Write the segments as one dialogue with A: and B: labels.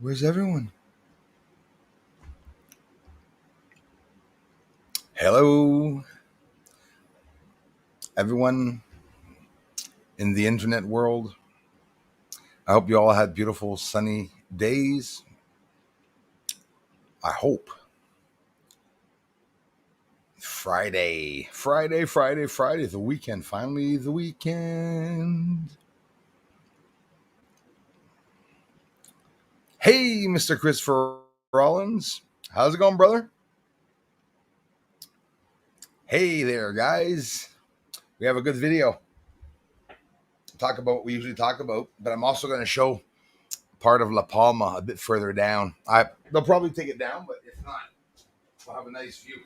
A: Where's everyone? Hello, everyone in the internet world. I hope you all had beautiful sunny days. I hope. Friday, the weekend. Finally, the weekend. Hey, Mr. Christopher Rollins. How's it going, brother? Hey there, guys. We have a good video. Talk about what we usually talk about, but I'm also going to show part of LaPalma a bit further down. They'll probably take it down, but if not, we'll have a nice view.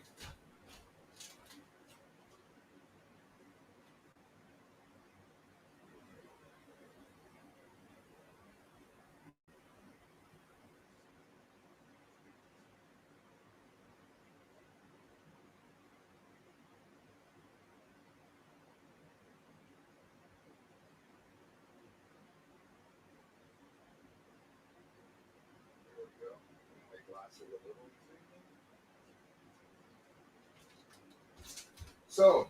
A: So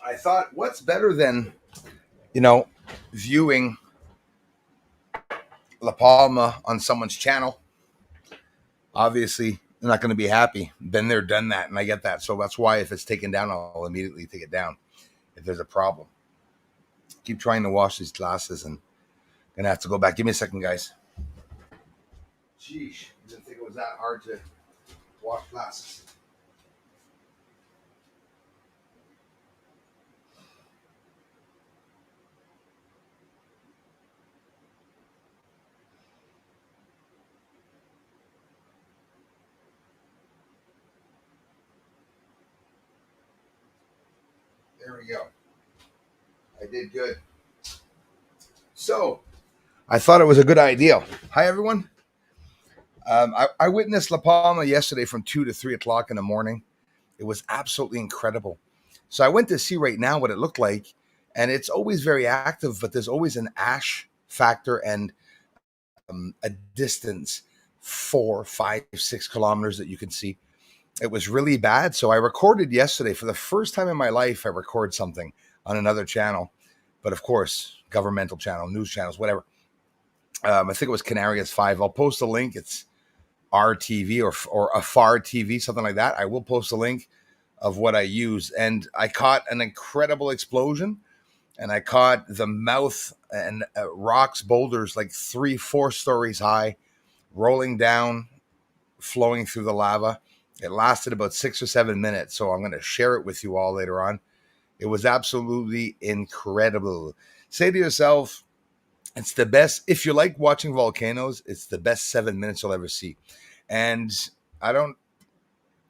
A: I thought, what's better than, you know, viewing La Palma on someone's channel? Obviously, they're not going to be happy. Been there, done that, and I get that. So that's why if it's taken down, I'll immediately take it down if there's a problem. Keep trying to wash these glasses and gonna have to go back. Give me a second, guys. Sheesh, didn't think it was that hard to wash glasses. There we go. I did good. So I thought it was a good idea. Hi, everyone. I witnessed La Palma yesterday from 2 to 3 o'clock in the morning. It was absolutely incredible. So I went to see right now what it looked like, and it's always very active, but there's always an ash factor and a distance 4, 5, 6 kilometers that you can see. It was really bad. So I recorded yesterday for the first time in my life. I record something on another channel, but of course, governmental channel, news channels, whatever. I think it was Canarias 5. I'll post a link. It's RTV or Afar TV, something like that. I will post a link of what I use. And I caught an incredible explosion, and I caught the mouth and rocks, boulders like 3, 4 stories high, rolling down, flowing through the lava. It lasted about 6 or 7 minutes. So I'm going to share it with you all later on. It was absolutely incredible. Say to yourself, it's the best. If you like watching volcanoes, it's the best 7 minutes you'll ever see. And I don't,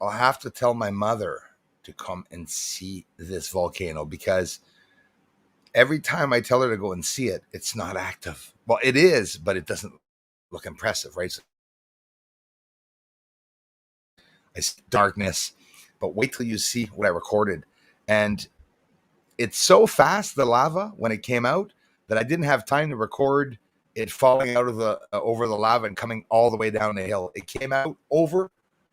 A: I'll have to tell my mother to come and see this volcano because every time I tell her to go and see it, it's not active. Well, it is, but it doesn't look impressive, right? So it's darkness, but wait till you see what I recorded. And it's so fast, the lava, when it came out, that I didn't have time to record it falling out of the over the lava and coming all the way down the hill. It came out over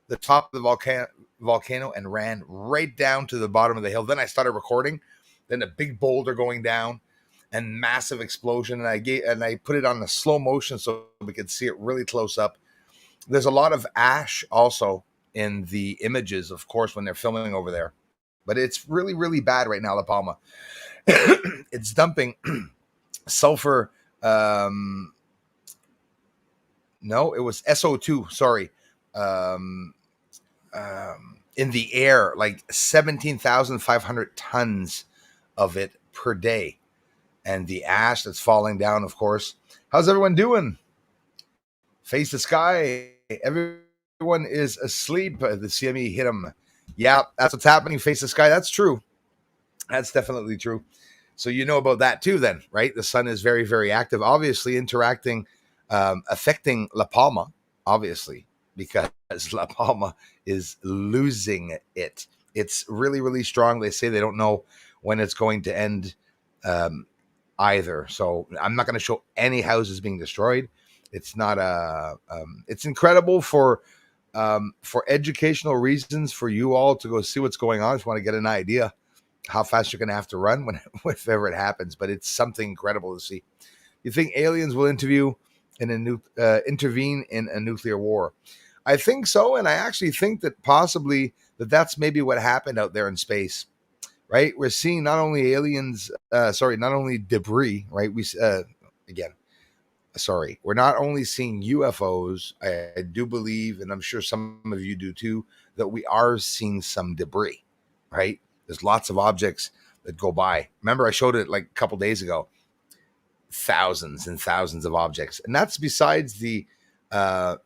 A: the top of the volcano and ran right down to the bottom of the hill. Then I started recording. Then a big boulder going down and massive explosion. And I put it on the slow motion so we could see it really close up. There's a lot of ash also in the images, of course, when they're filming over there. But it's really, really bad right now, La Palma. It's dumping sulfur. No, it was SO2. Sorry. Um, in the air, like 17,500 tons of it per day. And the ash that's falling down, of course. How's everyone doing? Face the sky. Everyone is asleep. The CME hit them. Yeah, that's what's happening. Face the sky. That's true. That's definitely true. So you know about that too, then, right? The sun is very, very active, obviously interacting, affecting La Palma, obviously, because La Palma is losing it. It's really, really strong. They say they don't know when it's going to end either. So I'm not going to show any houses being destroyed. It's not it's incredible for educational reasons for you all to go see what's going on. I just want to get an idea how fast you're going to have to run when whenever it happens. But it's something incredible to see. You think aliens will intervene in a nuclear war? I think so, and I actually think that possibly that's maybe what happened out there in space. Right, we're seeing not only not only debris. Right, again, sorry, we're not only seeing UFOs. I do believe, and I'm sure some of you do too, that we are seeing some debris. Right, there's lots of objects that go by. Remember, I showed it like a couple days ago. Thousands and thousands of objects, and that's besides the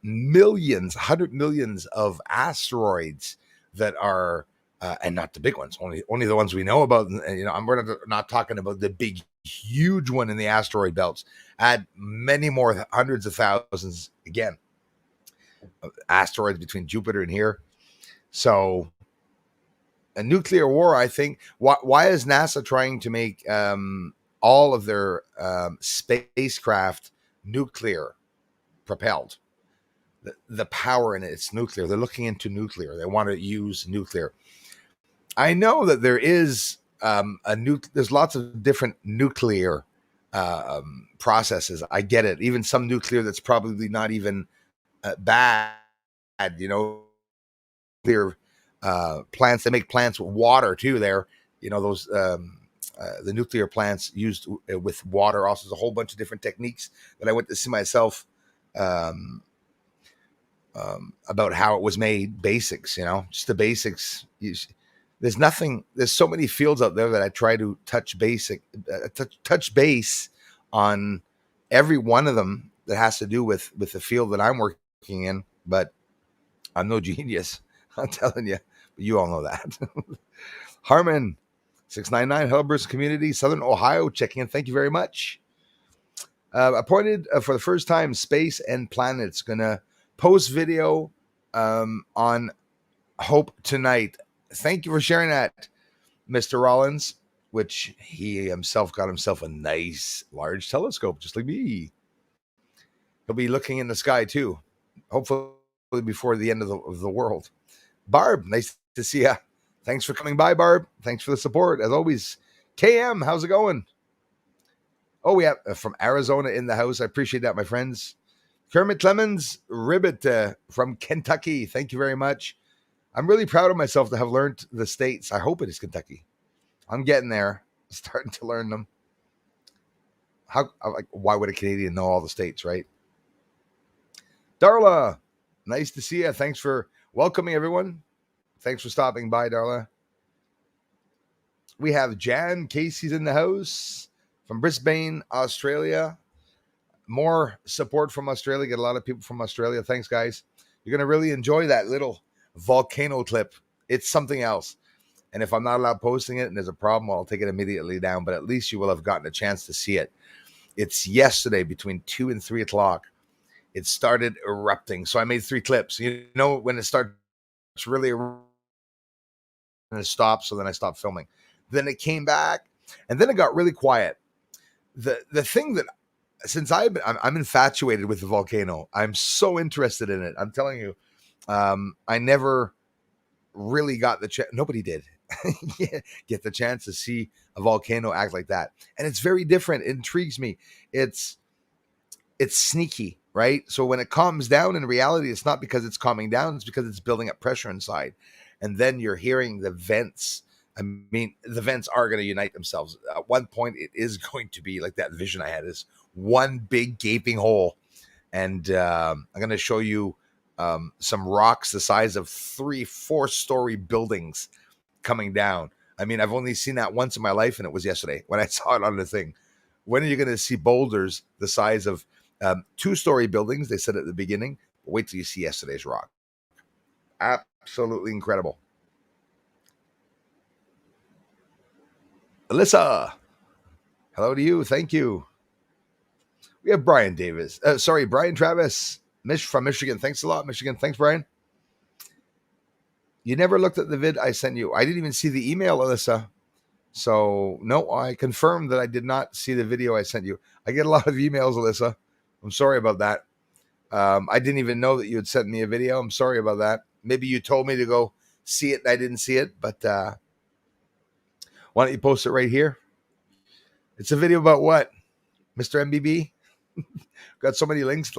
A: millions, 100 millions of asteroids that are, and not the big ones, only the ones we know about. And, we're not talking about the big, huge one in the asteroid belts. Add many more hundreds of thousands again of asteroids between Jupiter and here. So, a nuclear war, I think. Why is NASA trying to make all of their spacecraft nuclear propelled? The power in it's nuclear. They're looking into nuclear. They want to use nuclear. I know that there is there's lots of different nuclear processes. I get it. Even some nuclear that's probably not even bad. Nuclear plants. They make plants with water too. There, those the nuclear plants used with water. Also, there's a whole bunch of different techniques that I went to see myself. About how it was made, basics, just the basics. There's so many fields out there that I try to touch base on every one of them that has to do with the field that I'm working in, but I'm no genius. I'm telling you, but you all know that. Harmon 699 Hellburst Community, Southern Ohio, checking in. Thank you very much. Appointed for the first time, Space and Planets. Gonna post video on Hope tonight. Thank you for sharing that, Mr. Rollins, which he himself got himself a nice large telescope, just like me. He'll be looking in the sky too, hopefully before the end of the world. Barb, nice to see you. Thanks for coming by, Barb. Thanks for the support. As always, KM, how's it going? Oh, we have from Arizona in the house. I appreciate that, my friends. Kermit Clemens, Ribbit from Kentucky. Thank you very much. I'm really proud of myself to have learned the states. I hope it is Kentucky. I'm getting there, starting to learn them. Why would a Canadian know all the states, right? Darla, nice to see you. Thanks for welcoming everyone. Thanks for stopping by, Darla. We have Jan Casey's in the house from Brisbane, Australia. More support from Australia. Get a lot of people from Australia. Thanks, guys. You're going to really enjoy that little volcano clip. It's something else. And if I'm not allowed posting it and there's a problem, I'll take it immediately down. But at least you will have gotten a chance to see it. It's yesterday between 2 and 3 o'clock. It started erupting. So I made 3 clips. When it starts really erupting, and it stopped, so then I stopped filming. Then it came back, and then it got really quiet. The thing that, since I'm infatuated with the volcano, I'm so interested in it. I'm telling you, I never really got the chance. Nobody did get the chance to see a volcano act like that, and it's very different. It intrigues me. It's sneaky, right? So when it calms down, in reality, it's not because it's calming down; it's because it's building up pressure inside, and then you're hearing the vents. I mean, the vents are going to unite themselves. At one point, it is going to be like that vision I had, is one big gaping hole. And I'm going to show you some rocks the size of 3-4-story buildings coming down. I mean, I've only seen that once in my life, and it was yesterday when I saw it on the thing. When are you going to see boulders the size of 2-story buildings? They said at the beginning. But wait till you see yesterday's rock. Absolutely incredible. Alyssa, hello to you. Thank you. We have Brian Davis. Brian Travis from Michigan. Thanks a lot, Michigan. Thanks, Brian. You never looked at the vid I sent you. I didn't even see the email, Alyssa. So, no, I confirmed that I did not see the video I sent you. I get a lot of emails, Alyssa. I'm sorry about that. I didn't even know that you had sent me a video. I'm sorry about that. Maybe you told me to go see it and I didn't see it, but why don't you post it right here? It's a video about what? Mr. MBB? Got so many links.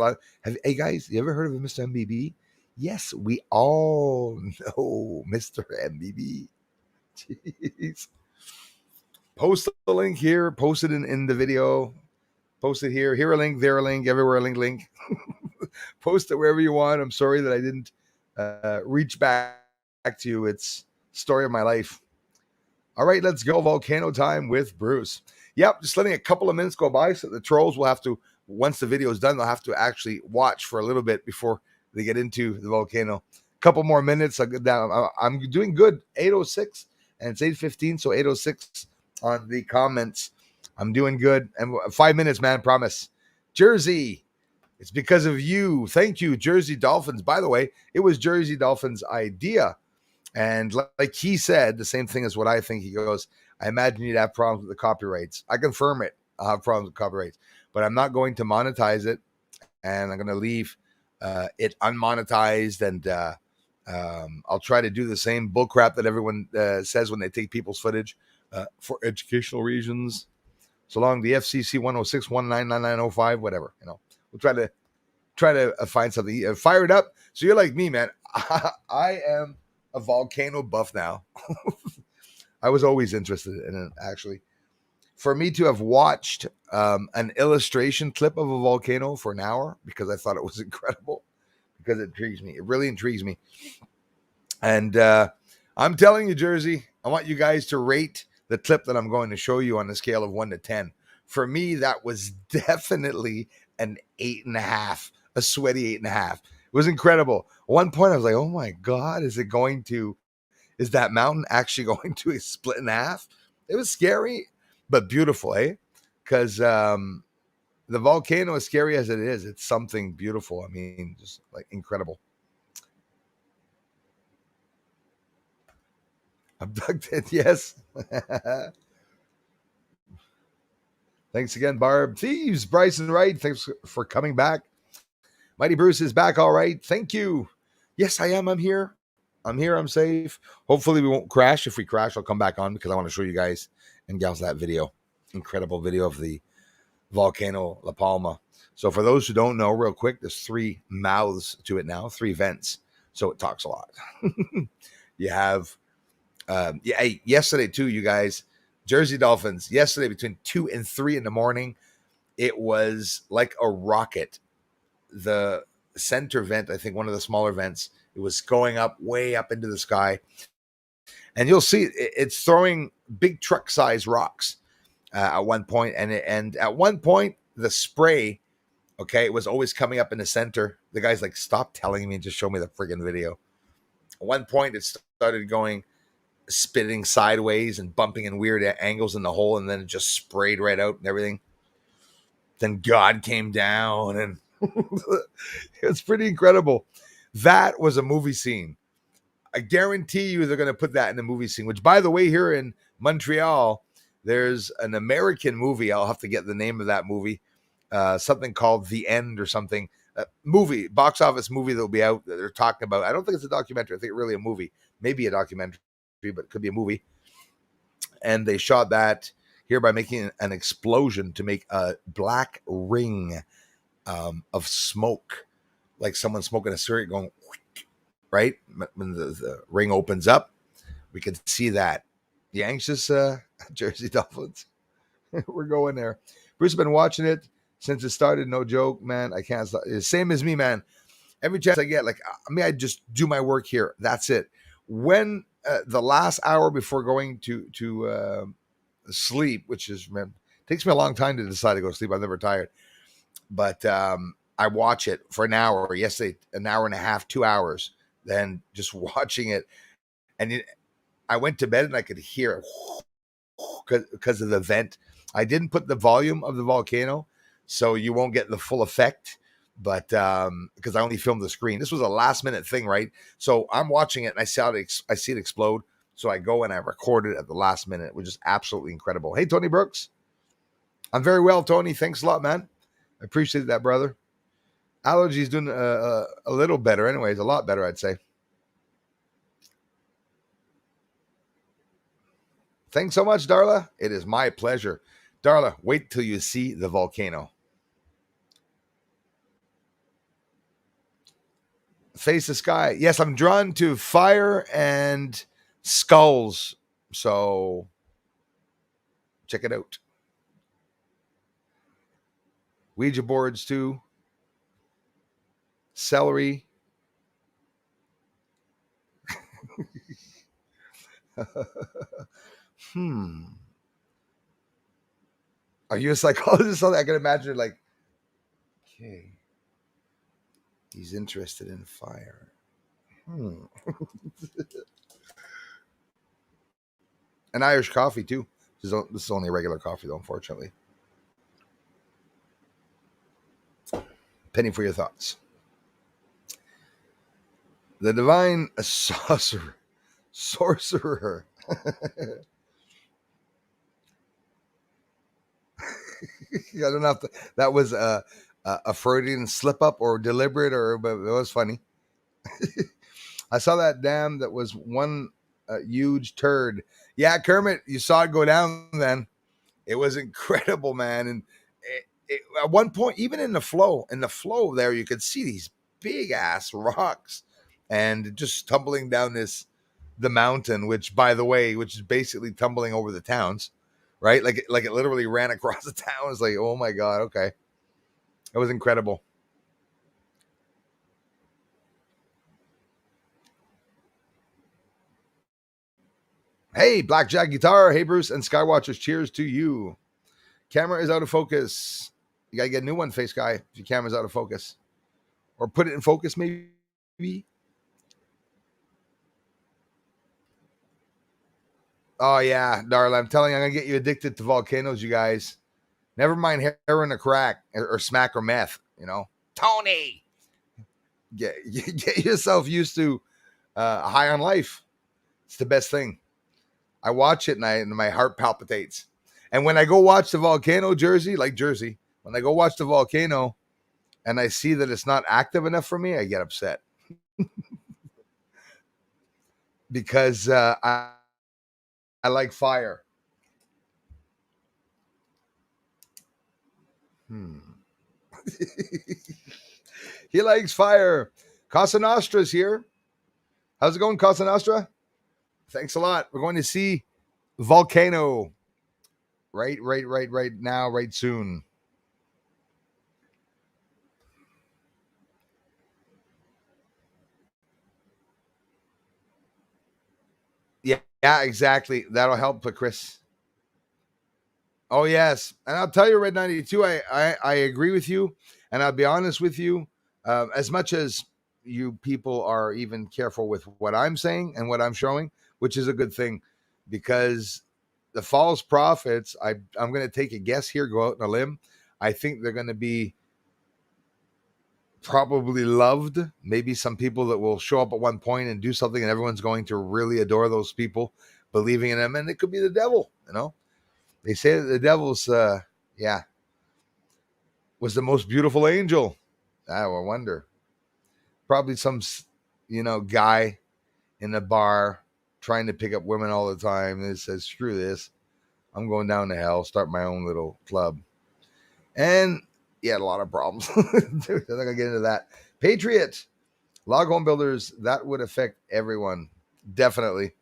A: Hey guys, you ever heard of Mr. MBB? Yes, we all know Mr. MBB. Jeez. Post the link here. Post it in the video. Post it here. Here a link. There a link. Everywhere a link. Post it wherever you want. I'm sorry that I didn't reach back to you. It's story of my life. All right, let's go. Volcano time with Bruce. Yep, just letting a couple of minutes go by so the trolls will have to, once the video is done, they'll have to actually watch for a little bit before they get into the volcano. A couple more minutes. I'll get down. I'm doing good. 8:06 and it's 8:15, so 8:06 on the comments. I'm doing good. And 5 minutes, man, promise. Jersey, it's because of you. Thank you, Jersey Dolphins. By the way, it was Jersey Dolphins' idea. And like he said, the same thing as what I think. He goes, I imagine you'd have problems with the copyrights. I confirm it. I'll have problems with copyrights, but I'm not going to monetize it. And I'm going to leave it unmonetized. And I'll try to do the same bullcrap that everyone says when they take people's footage for educational reasons. So long the FCC 106-199-905, whatever, we'll try to find something. Fire it up. So you're like me, man. I am a volcano buff now. I was always interested in it, actually. For me to have watched an illustration clip of a volcano for an hour because I thought it was incredible, because it intrigues me. It really intrigues me. And I'm telling you, Jersey, I want you guys to rate the clip that I'm going to show you on a scale of 1 to 10. For me, that was definitely an 8.5, a sweaty 8.5. It was incredible. At one point, I was like, oh my God, is that mountain actually going to split in half? It was scary, but beautiful, eh? Because the volcano, as scary as it is, it's something beautiful. I mean, just like incredible. Abducted, yes. Thanks again, Barb. Thieves, Bryson Wright, thanks for coming back. Mighty Bruce is back, all right. Thank you. Yes, I am. I'm here. I'm safe. Hopefully we won't crash. If we crash, I'll come back on because I want to show you guys and gals that video. Incredible video of the volcano LaPalma. So for those who don't know, real quick, there's 3 mouths to it now, 3 vents. So it talks a lot. You have, yesterday too, you guys, Jersey Dolphins, yesterday between 2 and 3 in the morning, it was like a rocket. The center vent, I think one of the smaller vents, it was going up way up into the sky. And you'll see it's throwing big truck size rocks at one point. And at one point, the spray, okay, it was always coming up in the center. The guy's like, stop telling me, just show me the friggin' video. At one point, it started going, spitting sideways and bumping in weird angles in the hole. And then it just sprayed right out and everything. Then God came down and it's pretty incredible. That was a movie scene. I guarantee you they're going to put that in the movie scene, which, by the way, here in Montreal, there's an American movie. I'll have to get the name of that movie. Something called The End or something. Movie, box office movie that will be out that they're talking about. I don't think it's a documentary. I think really a movie. Maybe a documentary, but it could be a movie. And they shot that here by making an explosion to make a black ring of smoke, like someone smoking a cigarette going, right? When the ring opens up, we can see that. You anxious, Jersey Dolphins? We're going there. Bruce has been watching it since it started. No joke, man. I can't stop. Same as me, man. Every chance I get, like, I just do my work here. That's it. When the last hour before going to sleep, which is, man, takes me a long time to decide to go to sleep. I'm never tired. But I watch it for an hour. Yesterday, an hour and a half, 2 hours. Then just watching it. And I went to bed and I could hear it because of the vent. I didn't put the volume of the volcano, so you won't get the full effect. But because I only filmed the screen. This was a last minute thing, right? So I'm watching it and I see it explode. So I go and I record it at the last minute, which is absolutely incredible. Hey, Tony Brooks. I'm very well, Tony. Thanks a lot, man. I appreciate that, brother. Allergies doing a little better, anyways, a lot better, I'd say. Thanks so much, Darla. It is my pleasure. Darla, wait till you see the volcano. Face the sky. Yes, I'm drawn to fire and skulls. So check it out. Ouija boards too. Celery. hmm. Are you a psychologist? I can imagine like, okay, he's interested in fire. Hmm. An Irish coffee too. This is only a regular coffee though, unfortunately. Penny for your thoughts. The divine sorcerer. I don't know if that was a Freudian slip up or deliberate, but it was funny. I saw that dam that was one huge turd. Yeah, Kermit, you saw it go down then. It was incredible, man. And at one point, even in the flow there, you could see these big ass rocks and just tumbling down the mountain, which, by the way, which is basically tumbling over the towns, right? Like it literally ran across the town. It's like, oh my god, okay, it was incredible. Hey, Blackjack Guitar. Hey, Bruce and Skywatchers. Cheers to you. Camera is out of focus. You gotta get a new one, Face Guy, if your camera's out of focus, or put it in focus, maybe. Oh yeah, Darla, I'm telling you, I'm gonna get you addicted to volcanoes, you guys. Never mind heroin or crack or smack or meth. Tony, get yourself used to high on life. It's the best thing. I watch it and my heart palpitates. And when I go watch the volcano, Jersey, when I go watch the volcano and I see that it's not active enough for me, I get upset because I like fire. He likes fire. Casa Nostra's here. How's it going, Casa Nostra? Thanks a lot. We're going to see Volcano right now, right soon. Yeah, exactly. That'll help, Chris. Oh yes, and I'll tell you, Red 92. I agree with you, and I'll be honest with you. As much as you people are even careful with what I'm saying and what I'm showing, which is a good thing, because the false prophets, I'm going to take a guess here, go out on a limb. I think they're going to be probably loved. Maybe some people that will show up at one point and do something, and everyone's going to really adore those people, believing in them, and it could be the devil. They say that the devil's, was the most beautiful angel. I wonder. Probably some, guy in a bar trying to pick up women all the time. And it says, screw this. I'm going down to hell, start my own little club. And he had a lot of problems. I'm not going to get into that. Patriot, log home builders, that would affect everyone. Definitely.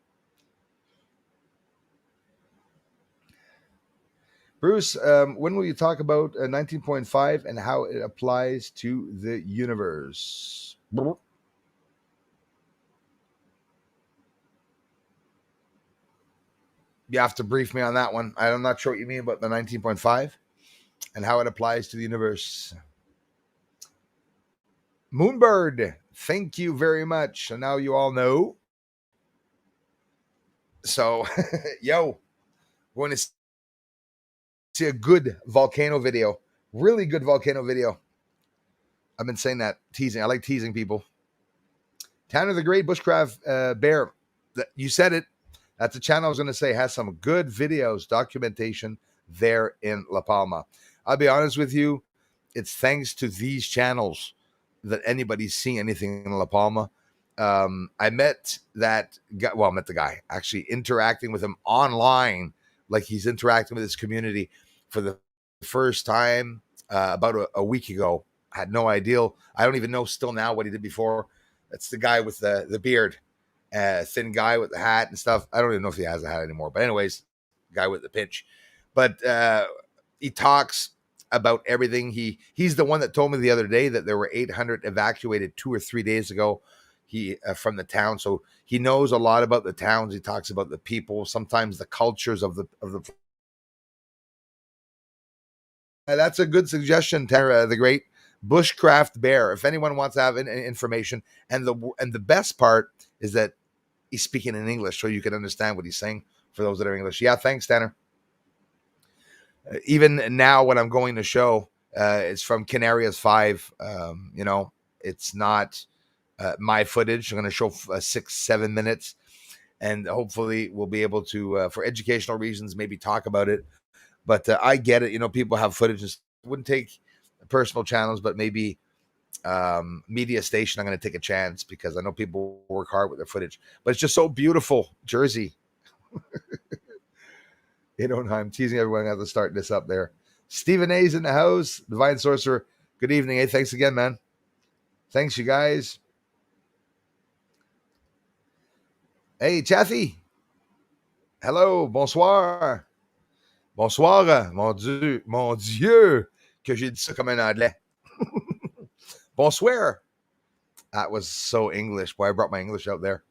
A: Bruce, when will you talk about 19.5 and how it applies to the universe? You have to brief me on that one. I'm not sure what you mean about the 19.5 and how it applies to the universe. Moonbird, thank you very much. So now you all know. So, yo, we're going to see a good volcano video. Really good volcano video. I've been saying that, teasing. I like teasing people. Tanner the Great Bushcraft Bear. You said it. That's a channel I was going to say has some good videos, documentation there in La Palma. I'll be honest with you. It's thanks to these channels that anybody's seen anything in La Palma. I met that guy. Well, I met the guy actually interacting with him online, like he's interacting with his community for the first time about a week ago. I had no idea. I don't even know still now what he did before. That's the guy with the beard, thin guy with the hat and stuff. I don't even know if he has a hat anymore. But anyways, guy with the pinch. But he talks about everything. He's the one that told me the other day that there were 800 evacuated 2 or 3 days ago. He from the town, so he knows a lot about the towns. He talks about the people, sometimes the cultures of the. That's a good suggestion, Tara, the great bushcraft bear. If anyone wants to have any information, and the best part is that he's speaking in English, so you can understand what he's saying for those that are English. Yeah, thanks, Tanner. Even now, when I'm going to show, it's from Canarias 5. It's not my footage. I'm going to show 6-7 minutes, and hopefully we'll be able to, for educational reasons, maybe talk about it. But I get it. People have footage. It wouldn't take personal channels, but maybe media station. I'm going to take a chance because I know people work hard with their footage. But it's just so beautiful, Jersey. I'm teasing everyone. I have to start this up there. Stephen A's in the house. Divine Sorcerer. Good evening. Hey, thanks again, man. Thanks, you guys. Hey, Chathy. Hello. Bonsoir. Bonsoir. Mon Dieu. Que j'ai dit ça comme un anglais. Bonsoir. That was so English. Boy, I brought my English out there.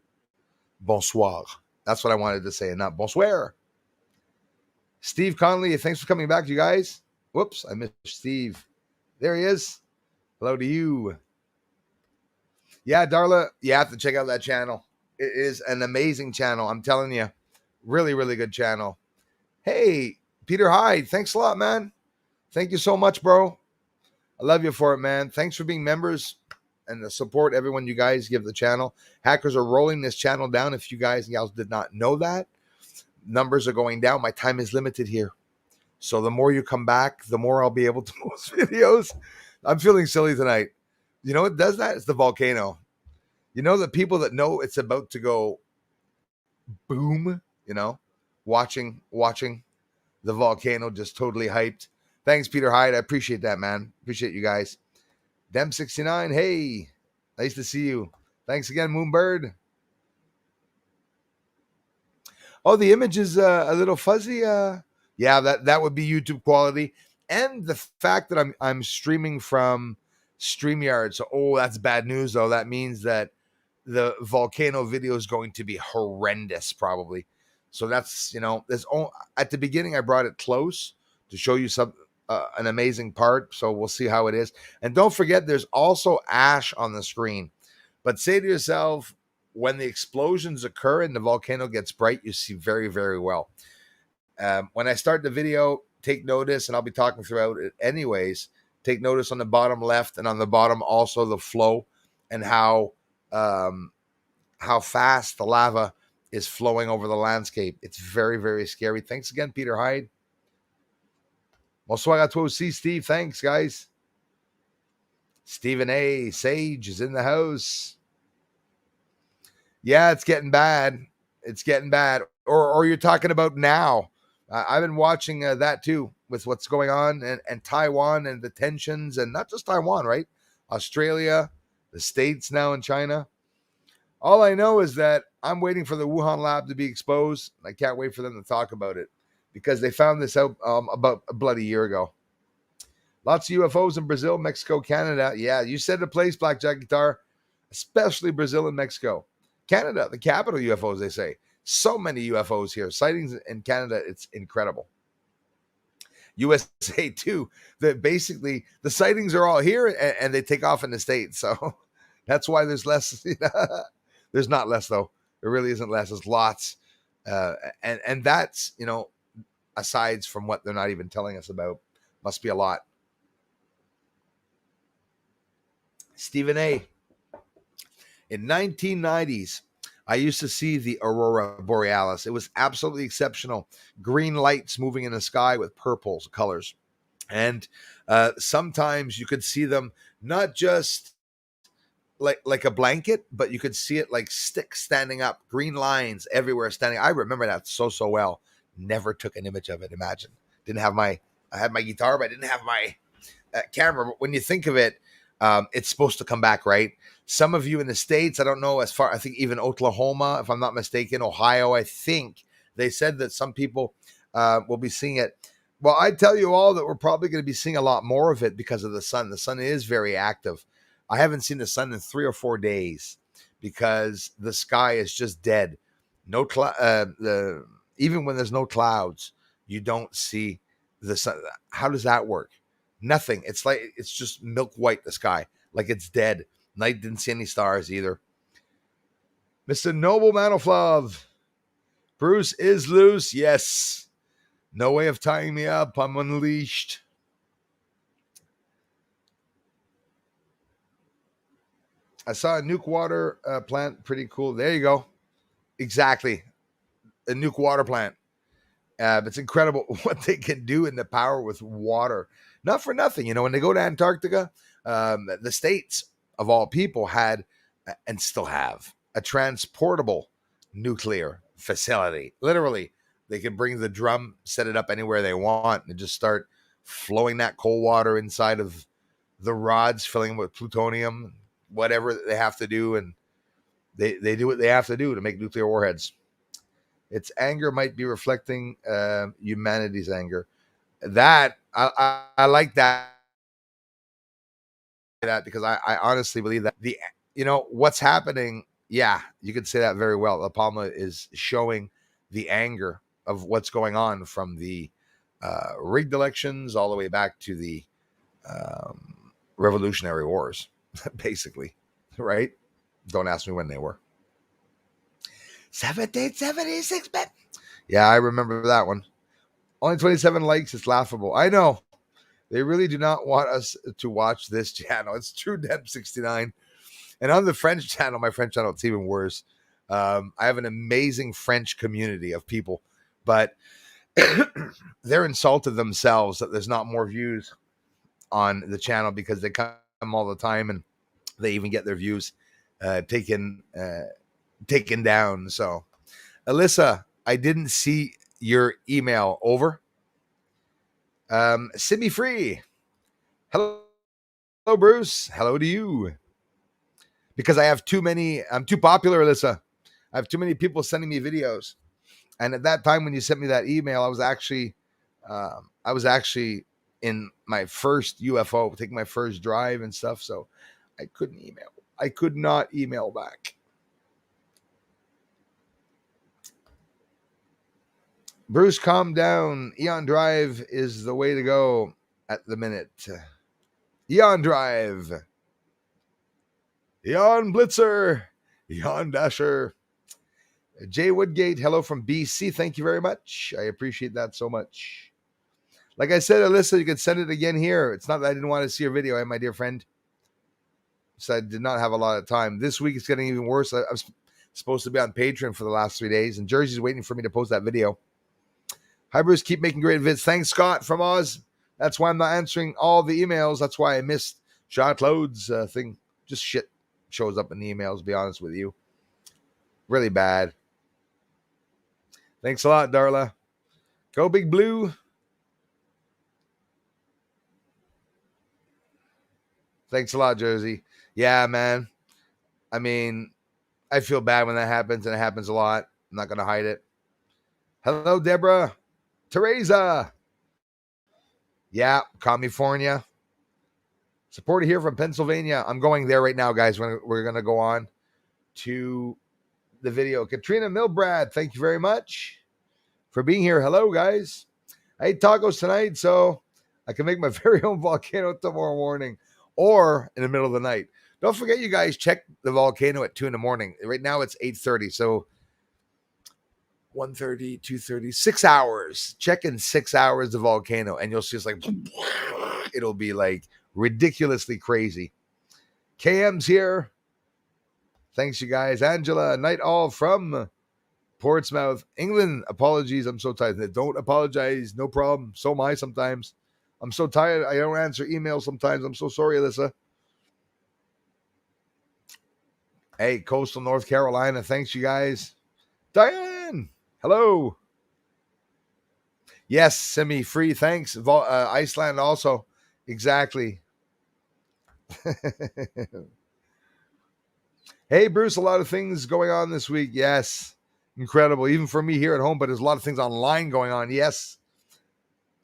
A: Bonsoir. That's what I wanted to say, and not bonsoir. Steve Conley, thanks for coming back, you guys. Whoops, I missed Steve. There he is. Hello to you. Yeah, Darla, you have to check out that channel. It is an amazing channel. I'm telling you. Really, really good channel. Hey, Peter Hyde, thanks a lot, man. Thank you so much, bro. I love you for it, man. Thanks for being members and the support everyone you guys give the channel. Hackers are rolling this channel down. If you guys and gals did not know that, numbers are going down. My time is limited here. So the more you come back, the more I'll be able to post videos. I'm feeling silly tonight. You know what does that? It's the volcano. The people that know it's about to go boom, watching the volcano just totally hyped. Thanks, Peter Hyde. I appreciate that, man. Appreciate you guys. Dem69, hey, nice to see you. Thanks again, Moonbird. Oh, the image is a little fuzzy. Yeah, that would be YouTube quality, and the fact that I'm streaming from StreamYard. So, that's bad news though. That means that the volcano video is going to be horrendous, probably. So that's at the beginning I brought it close to show you an amazing part. So we'll see how it is. And don't forget, there's also ash on the screen. But say to yourself, when the explosions occur and the volcano gets bright, you see very, very well. When I start the video, take notice, and I'll be talking throughout it anyways. Take notice on the bottom left and on the bottom also the flow and how fast the lava is flowing over the landscape. It's very, very scary. Thanks again, Peter Hyde. Bonsoir à toi aussi, Steve. Thanks, guys. Stephen A. Sage is in the house. Yeah, it's getting bad. It's getting bad. Or you're talking about now. I've been watching that too with what's going on and Taiwan and the tensions, and not just Taiwan, right? Australia, the States now, and China. All I know is that I'm waiting for the Wuhan lab to be exposed. I can't wait for them to talk about it because they found this out about a bloody year ago. Lots of UFOs in Brazil, Mexico, Canada. Yeah, you said the place, Blackjack Guitar, especially Brazil and Mexico. Canada, the capital UFOs, they say. So many UFOs here. Sightings in Canada, it's incredible. USA too. Basically, the sightings are all here and they take off in the States. So that's why there's less. There's not less, though. There really isn't less. There's lots. And that's, aside from what they're not even telling us about, must be a lot. Stephen A. In 1990s, I used to see the aurora borealis. It was absolutely exceptional. Green lights moving in the sky with purple colors. And sometimes you could see them not just like a blanket, but you could see it like sticks standing up, green lines everywhere standing. I remember that so well. Never took an image of it. Imagine. Didn't have my I had my guitar, but I didn't have my camera. But when you think of it, it's supposed to come back, right? Some of you in the States, I don't know, as far, I think even Oklahoma, if I'm not mistaken, Ohio, I think they said that some people will be seeing it. Well, I tell you all that we're probably going to be seeing a lot more of it because of the sun. The sun is very active. I haven't seen the sun in 3 or 4 days because the sky is just dead. No even when there's no clouds, you don't see the sun. How does that work? Nothing. It's like it's just milk white, the sky, like it's dead. Night didn't see any stars either. Mr. Noble Manoflov. Bruce is loose. Yes. No way of tying me up. I'm unleashed. I saw a nuke water plant. Pretty cool. There you go. Exactly. A nuke water plant. It's incredible what they can do in the power with water. Not for nothing. You know, when they go to Antarctica, the States, of all people, had and still have a transportable nuclear facility. Literally, they can bring the drum, set it up anywhere they want, and just start flowing that cold water inside of the rods, filling them with plutonium, whatever they have to do. And they do what they have to do to make nuclear warheads. Its anger might be reflecting humanity's anger. That I like that because I honestly believe that what's happening. Yeah, you could say that very well. LaPalma is showing the anger of what's going on from the rigged elections all the way back to the Revolutionary Wars, basically, right? Don't ask me when they were. 1776, man. Yeah, I remember that one. Only 27 likes. It's laughable. I know. They really do not want us to watch this channel. It's True Deb 69. And on the French channel, my French channel, it's even worse. I have an amazing French community of people, but they're insulted themselves that there's not more views on the channel because they come all the time and they even get their views taken down. So, Alyssa, I didn't see your email. Over. Simi Free. Hello, Bruce. Hello to you. Because I have too many. I'm too popular, Alyssa. I have too many people sending me videos. And at that time when you sent me that email, I was actually in my first UFO, taking my first drive and stuff. So I couldn't email. I could not email back. Bruce, calm down. Eon Drive is the way to go at the minute. Eon Drive. Eon Blitzer. Eon Dasher. Jay Woodgate, hello from BC. Thank you very much. I appreciate that so much. Like I said, Alyssa, you can send it again here. It's not that I didn't want to see your video, my dear friend. So I did not have a lot of time. This week it's getting even worse. I was supposed to be on Patreon for the last 3 days, and Jersey's waiting for me to post that video. Hi, Bruce. Keep making great vids. Thanks, Scott from Oz. That's why I'm not answering all the emails. That's why I missed Shot Loads thing. Just shit shows up in the emails, to be honest with you. Really bad. Thanks a lot, Darla. Go Big Blue. Thanks a lot, Jersey. Yeah, man. I mean, I feel bad when that happens, and it happens a lot. I'm not going to hide it. Hello, Deborah. Teresa. Yeah, California. Supporter here from Pennsylvania. I'm going there right now, guys. We're going to go on to the video. Katrina Milbrad, thank you very much for being here. Hello, guys. I ate tacos tonight, so I can make my very own volcano tomorrow morning or in the middle of the night. Don't forget, you guys, check the volcano at 2 in the morning. Right now it's 8:30, so 1:30, 2:30, 6 hours. Check in 6 hours the volcano, and you'll see it's like, it'll be like ridiculously crazy. KM's here. Thanks, you guys. Angela, night all from Portsmouth, England. Apologies, I'm so tired. Don't apologize, no problem. So am I sometimes. I'm so tired, I don't answer emails sometimes. I'm so sorry, Alyssa. Hey, coastal North Carolina. Thanks, you guys. Diane, hello. Yes, semi-free. Thanks. Iceland also. Exactly. Hey, Bruce, a lot of things going on this week. Yes. Incredible. Even for me here at home, but there's a lot of things online going on. Yes.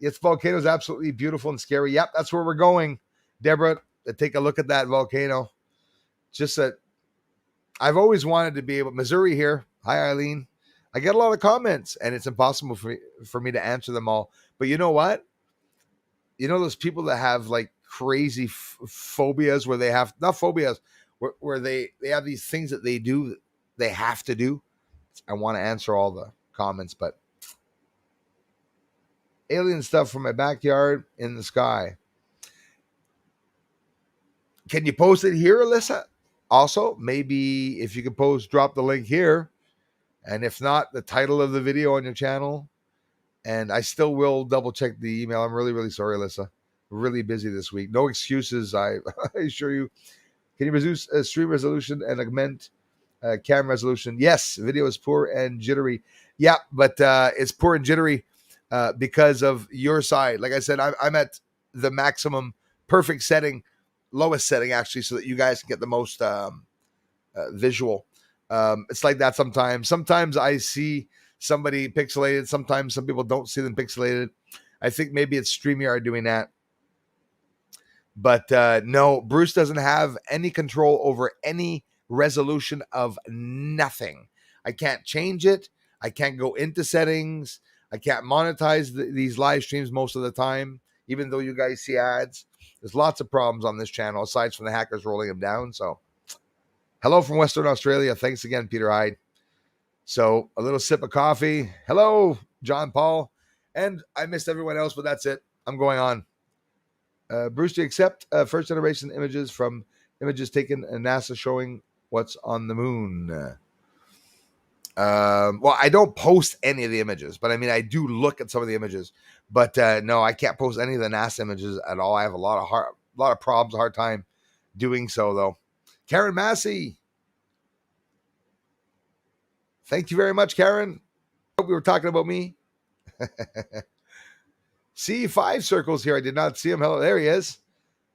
A: Its volcano is absolutely beautiful and scary. Yep, that's where we're going. Deborah, take a look at that volcano. Just that I've always wanted to be able, Missouri here. Hi, Eileen. I get a lot of comments, and it's impossible for me to answer them all. But you know what? You know those people that have like crazy phobias where they have, not phobias, where they have these things that they do, they have to do. I want to answer all the comments, but alien stuff from my backyard in the sky. Can you post it here, Alyssa? Also, maybe if you can post, drop the link here. And if not, the title of the video on your channel. And I still will double check the email. I'm really, really sorry, Alyssa. Really busy this week. No excuses, I assure you. Can you reduce stream resolution and augment camera resolution? Yes, video is poor and jittery. Yeah, but it's poor and jittery because of your side. Like I said, I'm at the maximum perfect setting, lowest setting actually, so that you guys can get the most visual. It's like that sometimes. Sometimes I see somebody pixelated. Sometimes some people don't see them pixelated. I think maybe it's StreamYard doing that. But no, Bruce doesn't have any control over any resolution of nothing. I can't change it. I can't go into settings. I can't monetize these live streams most of the time, even though you guys see ads. There's lots of problems on this channel, aside from the hackers rolling them down. So, hello from Western Australia. Thanks again, Peter Hyde. So, a little sip of coffee. Hello, John Paul. And I missed everyone else, but that's it. I'm going on. Bruce, do you accept first generation images from images taken in NASA showing what's on the moon? Well, I don't post any of the images, but I mean, I do look at some of the images. But no, I can't post any of the NASA images at all. I have a lot of problems, a hard time doing so, though. Karen Massey, thank you very much, Karen. Hope we were talking about me. See 5 circles here. I did not see him. Hello, there he is.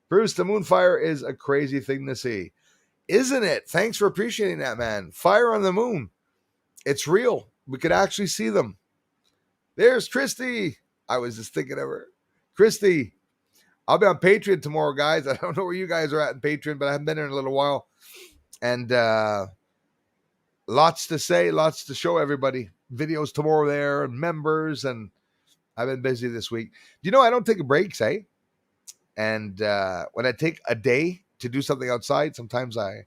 A: Bruce, the moonfire is a crazy thing to see. Isn't it? Thanks for appreciating that, man. Fire on the moon. It's real. We could actually see them. There's Christy. I was just thinking of her. Christy, I'll be on Patreon tomorrow, guys. I don't know where you guys are at in Patreon, but I haven't been there in a little while. And lots to say, lots to show everybody. Videos tomorrow there, and members, and I've been busy this week. You know, I don't take breaks, eh? And when I take a day to do something outside, sometimes I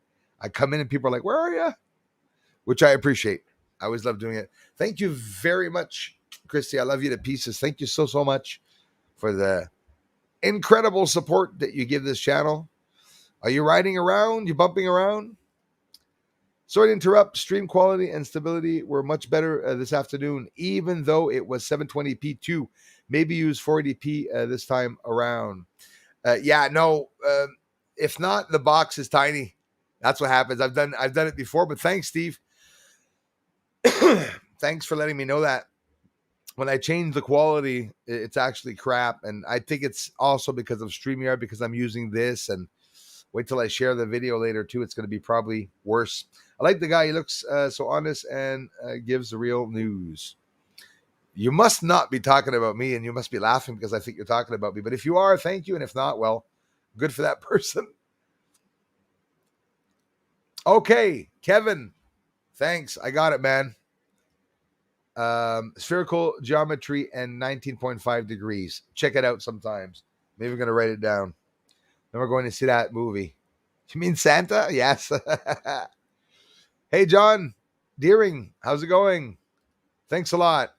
A: come in and people are like, where are you? Which I appreciate. I always love doing it. Thank you very much, Christy. I love you to pieces. Thank you so, so much for the incredible support that you give this channel. Are you riding around? You bumping around? Sorry to interrupt. Stream quality and stability were much better this afternoon, even though it was 720p too. Maybe use 480p this time around. If not, the box is tiny. That's what happens. I've done it before, but thanks, Steve. Thanks for letting me know that. When I change the quality, it's actually crap. And I think it's also because of StreamYard, because I'm using this. And wait till I share the video later, too. It's going to be probably worse. I like the guy. He looks so honest and gives the real news. You must not be talking about me, and you must be laughing because I think you're talking about me. But if you are, thank you. And if not, well, good for that person. Okay, Kevin. Thanks. I got it, man. Spherical geometry and 19.5 degrees. Check it out sometimes. Maybe I'm going to write it down. Then we're going to see that movie. You mean Santa? Yes. Hey, John Deering. How's it going? Thanks a lot.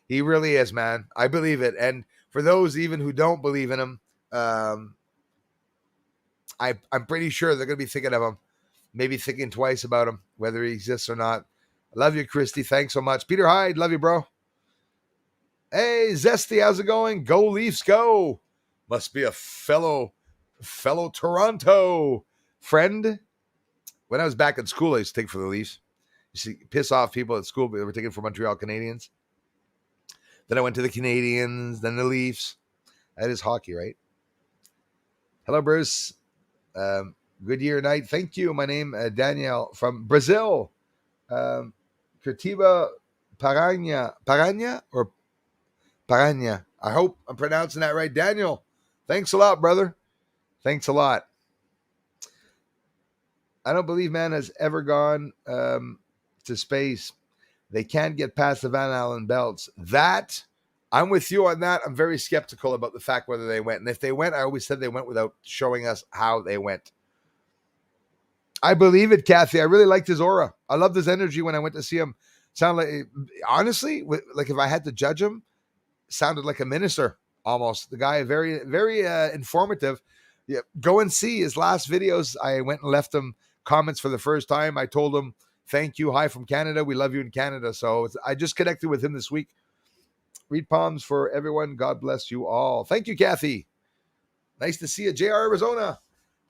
A: He really is, man. I believe it. And for those even who don't believe in him, I'm pretty sure they're going to be thinking of him. Maybe thinking twice about him, whether he exists or not. I love you, Christy. Thanks so much. Peter Hyde, love you, bro. Hey, Zesty, how's it going? Go Leafs, go. Must be a fellow Toronto friend. When I was back in school, I used to take for the Leafs. You see, piss off people at school, but they were taking for Montreal Canadiens. Then I went to the Canadiens, then the Leafs. That is hockey, right? Hello, Bruce. Good year night. Thank you. My name Danielle from Brazil. Curitiba Paranha or Paranha. I hope I'm pronouncing that right. Daniel, thanks a lot, brother. Thanks a lot. I don't believe man has ever gone to space. They can't get past the Van Allen belts. That, I'm with you on that. I'm very skeptical about the fact whether they went. And if they went, I always said they went without showing us how they went. I believe it, Kathy. I really liked his aura. I loved his energy when I went to see him. Sound like, honestly, like if I had to judge him, sounded like a minister almost. The guy, very, very informative. Yeah, go and see his last videos. I went and left him comments for the first time. I told him, thank you. Hi from Canada. We love you in Canada. So I just connected with him this week. Read palms for everyone. God bless you all. Thank you, Kathy. Nice to see you. JR Arizona.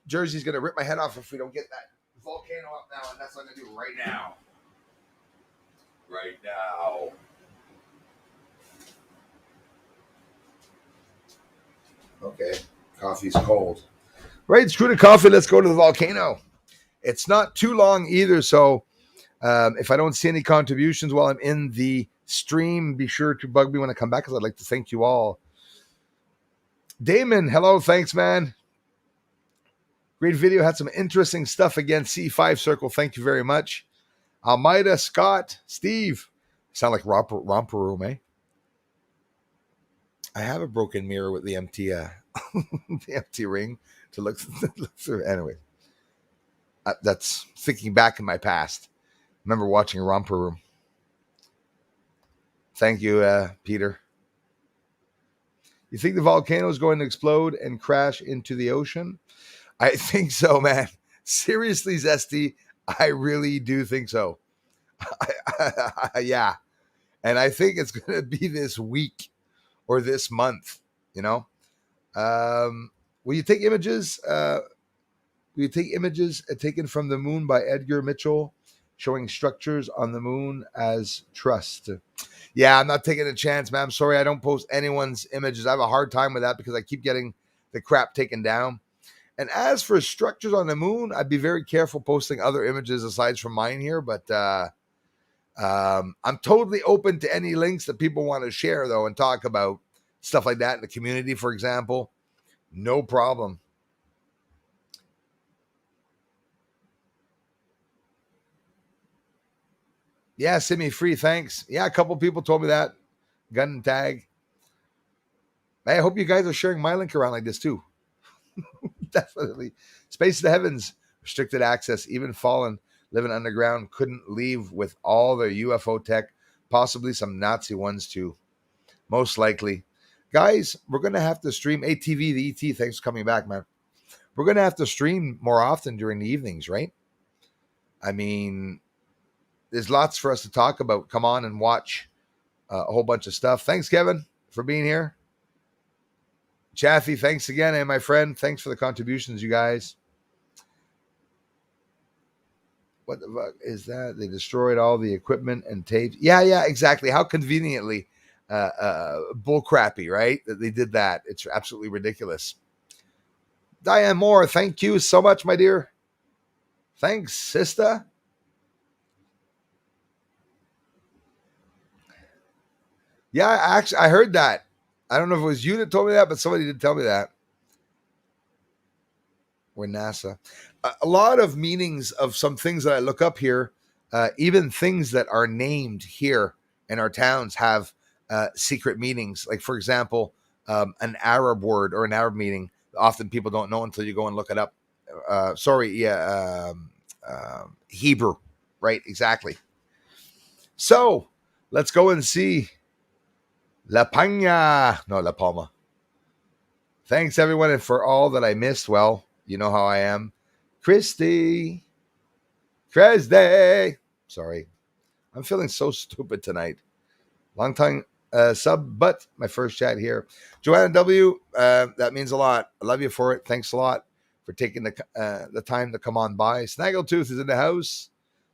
A: Jersey's going to rip my head off if we don't get that volcano up now, and that's what I'm going to do right now. Right now. Okay. Coffee's cold. Right, screw the coffee. Let's go to the volcano. It's not too long either, so if I don't see any contributions while I'm in the stream, be sure to bug me when I come back because I'd like to thank you all. Damon, hello. Thanks, man. Great video. Had some interesting stuff again. C5 circle. Thank you very much. Almeida, Scott, Steve. Sound like romper room, eh? I have a broken mirror with the empty the empty ring to look through. Anyway, that's thinking back in my past. Remember watching Romper Room. Thank you, Peter. You think the volcano is going to explode and crash into the ocean? I think so, man. Seriously, Zesty, I really do think so. Yeah. And I think it's going to be this week or this month, you know. Will you take images? Will you take images taken from the moon by Edgar Mitchell showing structures on the moon as trust? Yeah, I'm not taking a chance, man. I'm sorry I don't post anyone's images. I have a hard time with that because I keep getting the crap taken down. And as for structures on the moon, I'd be very careful posting other images aside from mine here. But I'm totally open to any links that people want to share, though, and talk about stuff like that in the community, for example. No problem. Yeah, send me free. Thanks. Yeah, a couple people told me that. Gun and tag. I hope you guys are sharing my link around like this too. Definitely. Space to the heavens. Restricted access. Even Fallen living underground couldn't leave with all their UFO tech. Possibly some Nazi ones too. Most likely. Guys, we're going to have to stream ATV, the ET. Thanks for coming back, man. We're going to have to stream more often during the evenings, right? I mean, there's lots for us to talk about. Come on and watch a whole bunch of stuff. Thanks, Kevin, for being here. Chaffee, thanks again. And my friend, thanks for the contributions, you guys. What the fuck is that? They destroyed all the equipment and tapes. Yeah, exactly. How conveniently bullcrappy, right? That they did that. It's absolutely ridiculous. Diane Moore, thank you so much, my dear. Thanks, sister. Yeah, I heard that. I don't know if it was you that told me that, but somebody did tell me that. Or NASA. A lot of meanings of some things that I look up here, even things that are named here in our towns have secret meanings. Like, for example, an Arab word or an Arab meaning. Often people don't know until you go and look it up. Hebrew. Right, exactly. So, let's go and see LaPalma. Thanks, everyone, and for all that I missed. Well, you know how I am. Christy. Sorry. I'm feeling so stupid tonight. Long time sub, but my first chat here. Joanna W., that means a lot. I love you for it. Thanks a lot for taking the time to come on by. Snaggletooth is in the house.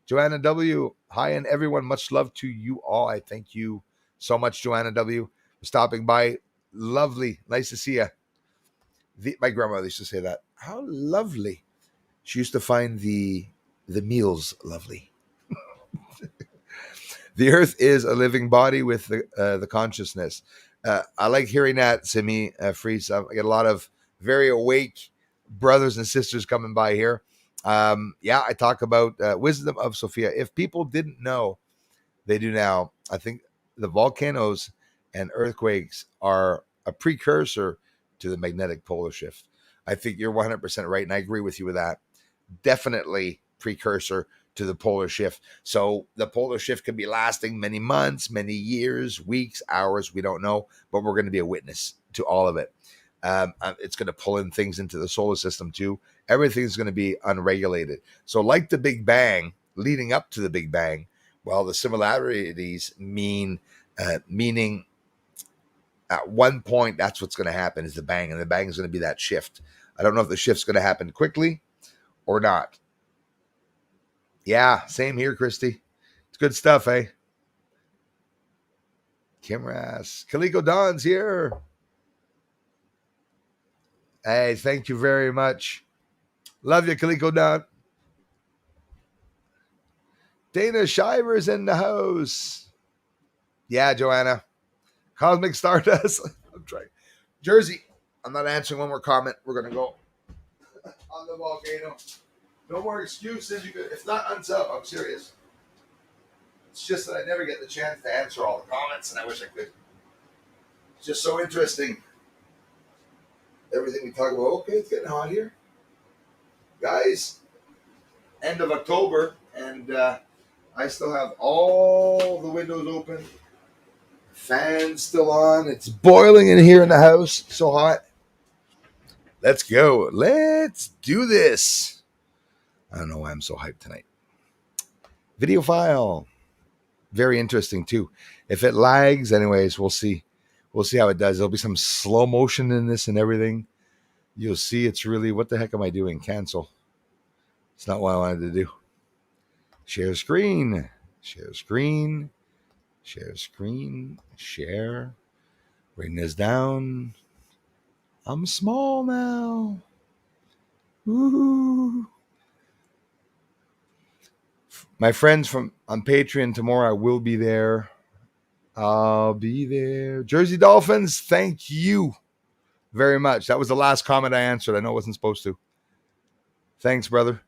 A: Joanna W. Hi, and everyone. Much love to you all. I thank you so much, Joanna W., for stopping by. Lovely. Nice to see you. My grandmother used to say that. How lovely. She used to find the meals lovely. The earth is a living body with the consciousness. I like hearing that, Simi Fries. I get a lot of very awake brothers and sisters coming by here. I talk about wisdom of Sophia. If people didn't know, they do now. I think the volcanoes and earthquakes are a precursor to the magnetic polar shift. I think you're 100% right, and I agree with you with that. Definitely precursor to the polar shift. So the polar shift could be lasting many months, many years, weeks, hours. We don't know, but we're going to be a witness to all of it. It's going to pull in things into the solar system too. Everything's going to be unregulated. So like the Big Bang, leading up to the Big Bang, well, the similarities meaning at one point, that's what's going to happen is the bang, and the bang is going to be that shift. I don't know if the shift's going to happen quickly or not. Yeah, same here, Christy. It's good stuff, eh? Kimras. Kaliko Don's here. Hey, thank you very much. Love you, Kaliko Don. Dana Shiver's in the house. Yeah, Joanna. Cosmic Stardust. I'm trying. Jersey. I'm not answering one more comment. We're going to go on the volcano. No more excuses. If not, unsub. I'm serious. It's just that I never get the chance to answer all the comments, and I wish I could. It's just so interesting. Everything we talk about. Okay, it's getting hot here. Guys, end of October, and I still have all the windows open. Fans still on. It's boiling in here in the house. So hot. Let's go. Let's do this. I don't know why I'm so hyped tonight. Video file. Very interesting too. If it lags, anyways, we'll see. We'll see how it does. There'll be some slow motion in this and everything. You'll see it's really, what the heck am I doing? Cancel. It's not what I wanted to do. Share screen. Share screen. Share screen. Share. Bring this down. I'm small now. Woo. My friends from on Patreon tomorrow, I will be there. I'll be there. Jersey Dolphins, thank you very much. That was the last comment I answered. I know I wasn't supposed to. Thanks, brother.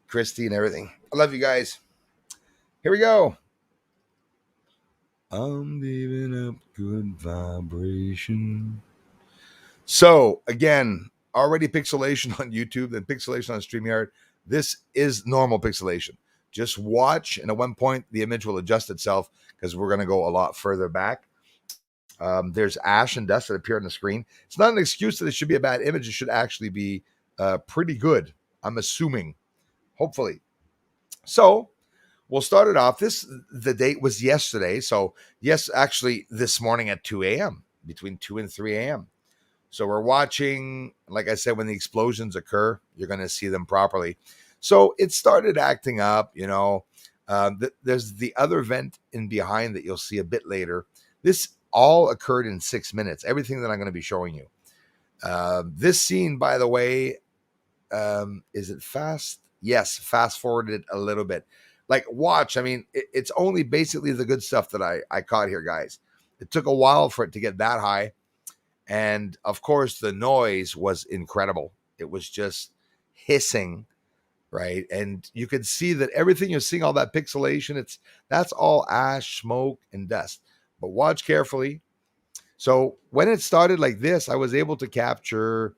A: Christy and everything. I love you guys. Here we go. I'm leaving up good vibration. So, again, already pixelation on YouTube, then pixelation on StreamYard. This is normal pixelation. Just watch, and at one point, the image will adjust itself because we're going to go a lot further back. There's ash and dust that appear on the screen. It's not an excuse that it should be a bad image. It should actually be pretty good, I'm assuming, hopefully. So we'll start it off. The date was yesterday. So, yes, actually, this morning at 2 a.m., between 2 and 3 a.m. So we're watching, like I said, when the explosions occur, you're going to see them properly. So it started acting up, there's the other vent in behind that you'll see a bit later. This all occurred in 6 minutes, everything that I'm going to be showing you. This scene, by the way, is it fast? Yes, fast forwarded a little bit. Like, watch. I mean, it's only basically the good stuff that I caught here, guys. It took a while for it to get that high. And, of course, the noise was incredible. It was just hissing, right? And you could see that everything you're seeing, all that pixelation, that's all ash, smoke, and dust. But watch carefully. So when it started like this, I was able to capture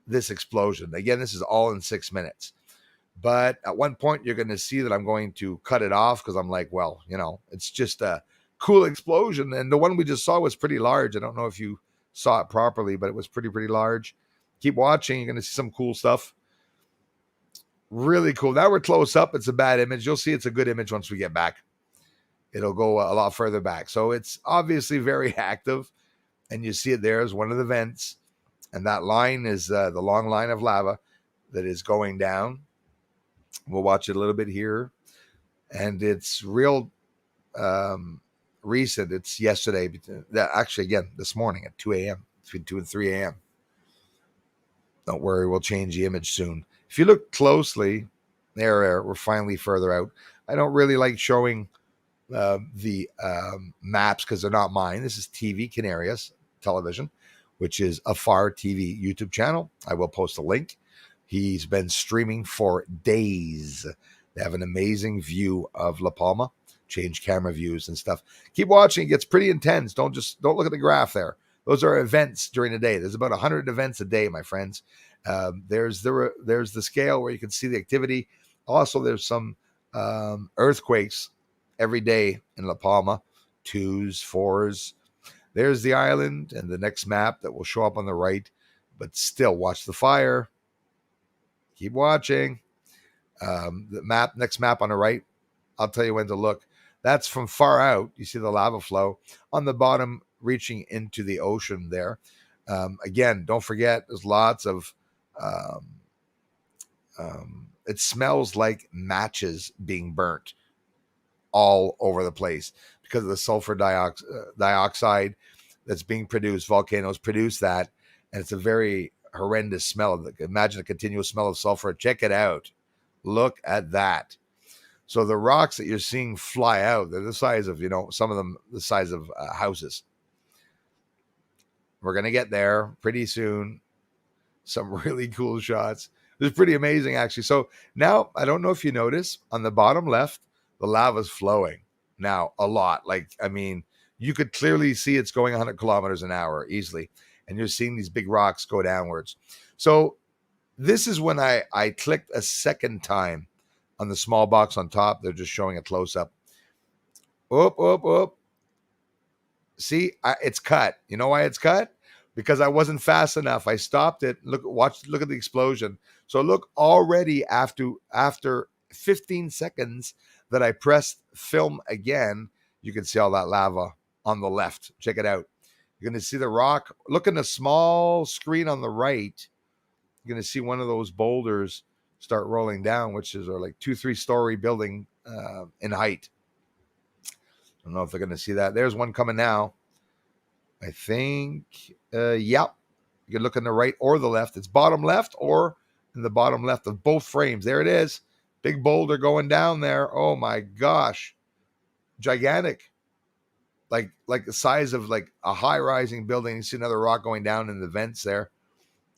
A: this explosion. Again, this is all in 6 minutes. But at one point, you're going to see that I'm going to cut it off because I'm like, well, it's just a cool explosion. And the one we just saw was pretty large. I don't know if you saw it properly, but it was pretty large. Keep watching. You're going to see some cool stuff. Really cool. Now we're close up. It's a bad image. You'll see it's a good image once we get back. It'll go a lot further back. So it's obviously very active. And you see it there as one of the vents. And that line is the long line of lava that is going down. We'll watch it a little bit here. And it's real recent. It's yesterday. Actually, again, this morning at 2 a.m., between 2 and 3 a.m. Don't worry, we'll change the image soon. If you look closely, there, we're finally further out. I don't really like showing the maps because they're not mine. This is TV Canarias Television, which is a Far TV YouTube channel. I will post a link. He's been streaming for days. They have an amazing view of La Palma, change camera views and stuff. Keep watching. It gets pretty intense. Don't look at the graph there. Those are events during the day. There's about 100 events a day, my friends. There's the scale where you can see the activity. Also, there's some earthquakes every day in La Palma, 2s, 4s. There's the island and the next map that will show up on the right. But still, watch the fire. Keep watching. The next map on the right, I'll tell you when to look. That's from far out. You see the lava flow on the bottom reaching into the ocean there. Again, don't forget, there's lots of, it smells like matches being burnt all over the place because of the sulfur dioxide that's being produced. Volcanoes produce that, and it's a very horrendous smell. Imagine a continuous smell of sulfur. Check it out. Look at that. So the rocks that you're seeing fly out, they're the size of, some of them the size of houses. We're going to get there pretty soon. Some really cool shots. It was pretty amazing, actually. So now, I don't know if you notice, on the bottom left, the lava's flowing now a lot. You could clearly see it's going 100 kilometers an hour easily. And you're seeing these big rocks go downwards. So this is when I clicked a second time on the small box on top. They're just showing a close-up. Whoop. See, it's cut. You know why it's cut? Because I wasn't fast enough. I stopped it. Look at the explosion. So look, already after 15 seconds that I pressed film again, you can see all that lava on the left. Check it out. You're going to see the rock. Look in the small screen on the right. You're going to see one of those boulders start rolling down, which is like 2-3 story building in height. I don't know if they're going to see that. There's one coming now. I think, yep. You can look on the right or the left. It's bottom left or in the bottom left of both frames. There it is. Big boulder going down there. Oh my gosh. Gigantic. Like the size of like a high-rising building. You see another rock going down in the vents there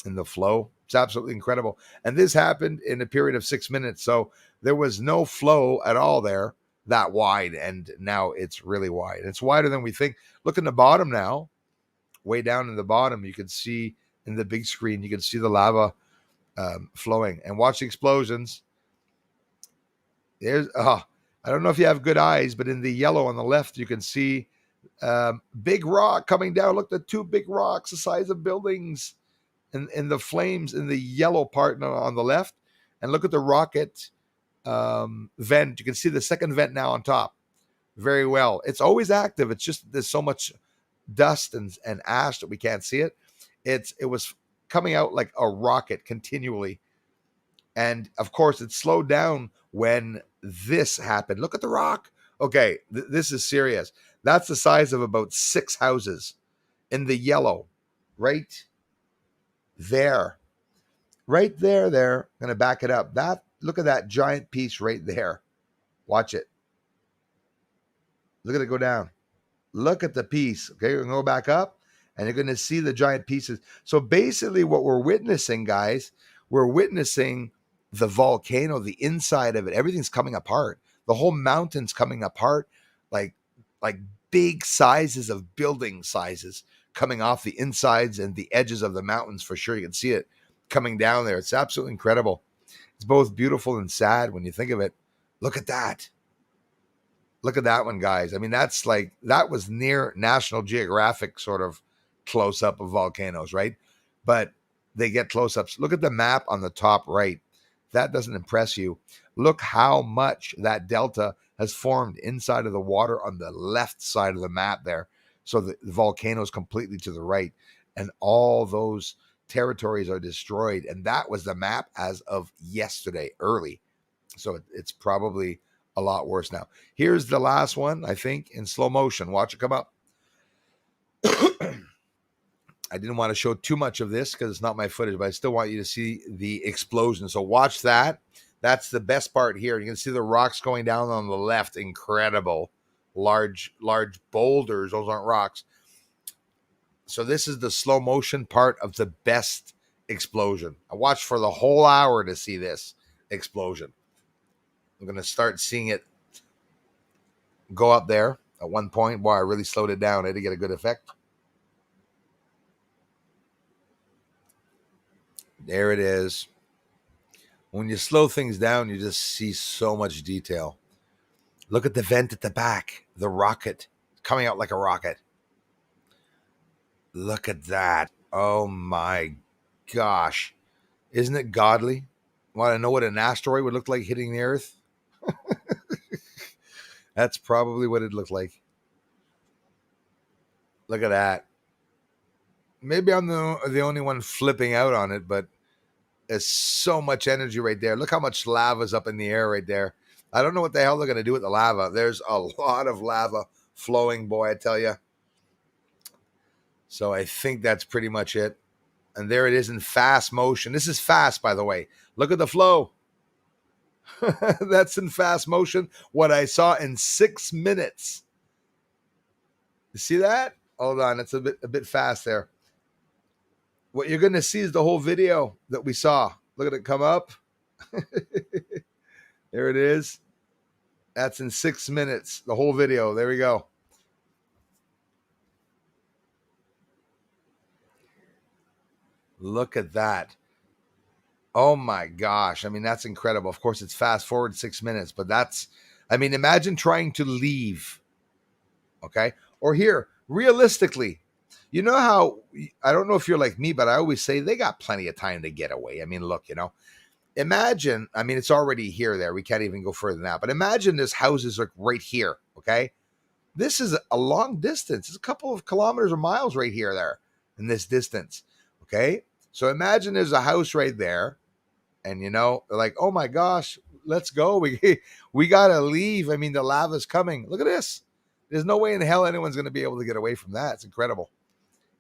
A: in the flow. It's absolutely incredible. And this happened in a period of 6 minutes. So there was no flow at all there that wide. And now it's really wide. It's wider than we think. Look in the bottom now. Way down in the bottom, you can see in the big screen, you can see the lava flowing. And watch the explosions. There's, I don't know if you have good eyes, but in the yellow on the left, you can see big rock coming down. Look, the 2 big rocks the size of buildings in the flames in the yellow part on the left. And look at the rocket vent. You can see the second vent now on top very well. It's always active. It's just there's so much dust and ash that we can't see it. It was coming out like a rocket continually. And of course, it slowed down when this happened. Look at the rock. Okay, this is serious. That's the size of about 6 houses in the yellow. Right there. Right there. I'm going to back it up. Look at that giant piece right there. Watch it. Look at it go down. Look at the piece. Okay, we're going to go back up, and you're going to see the giant pieces. So basically what we're witnessing, guys, we're witnessing the volcano, the inside of it. Everything's coming apart. The whole mountain's coming apart like big sizes of building sizes coming off the insides and the edges of the mountains for sure. You can see it coming down there. It's absolutely incredible. It's both beautiful and sad when you think of it. Look at that. Look at that one, guys. I mean, that was near National Geographic sort of close-up of volcanoes, right? But they get close-ups. Look at the map on the top right. If that doesn't impress you, look how much that delta has formed inside of the water on the left side of the map there. So the volcano is completely to the right. And all those territories are destroyed. And that was the map as of yesterday early. So it's probably a lot worse now. Here's the last one, I think, in slow motion. Watch it come up. I didn't want to show too much of this because it's not my footage, but I still want you to see the explosion. So watch that. That's the best part here. You can see the rocks going down on the left. Incredible. Large boulders. Those aren't rocks. So this is the slow motion part of the best explosion. I watched for the whole hour to see this explosion. I'm going to start seeing it go up there at one point. Boy, I really slowed it down. I had to get a good effect. There it is. When you slow things down, you just see so much detail. Look at the vent at the back, the rocket coming out like a rocket. Look at that. Oh my gosh. Isn't it godly? Want to know what an asteroid would look like hitting the Earth? That's probably what it looked like. Look at that. Maybe I'm the only one flipping out on it, but there's so much energy right there. Look how much lava's up in the air right there. I don't know what the hell they're going to do with the lava. There's a lot of lava flowing, boy, I tell you. So I think that's pretty much it. And there it is in fast motion. This is fast, by the way. Look at the flow. That's in fast motion. What I saw in 6 minutes. You see that? Hold on. It's a bit fast there. What you're going to see is the whole video that we saw. Look at it come up. There it is. That's in 6 minutes. The whole video. There we go. Look at that. Oh my gosh. I mean, that's incredible. Of course, it's fast forward 6 minutes, but imagine trying to leave. Okay. Or here, realistically, you know how, I don't know if you're like me, but I always say they got plenty of time to get away. I mean, look, imagine, it's already here there. We can't even go further than that. But imagine this house is like right here. Okay. This is a long distance. It's a couple of kilometers or miles right here, there in this distance. Okay. So imagine there's a house right there. And, they're like, oh my gosh, let's go. We got to leave. The lava's coming. Look at this. There's no way in hell anyone's going to be able to get away from that. It's incredible.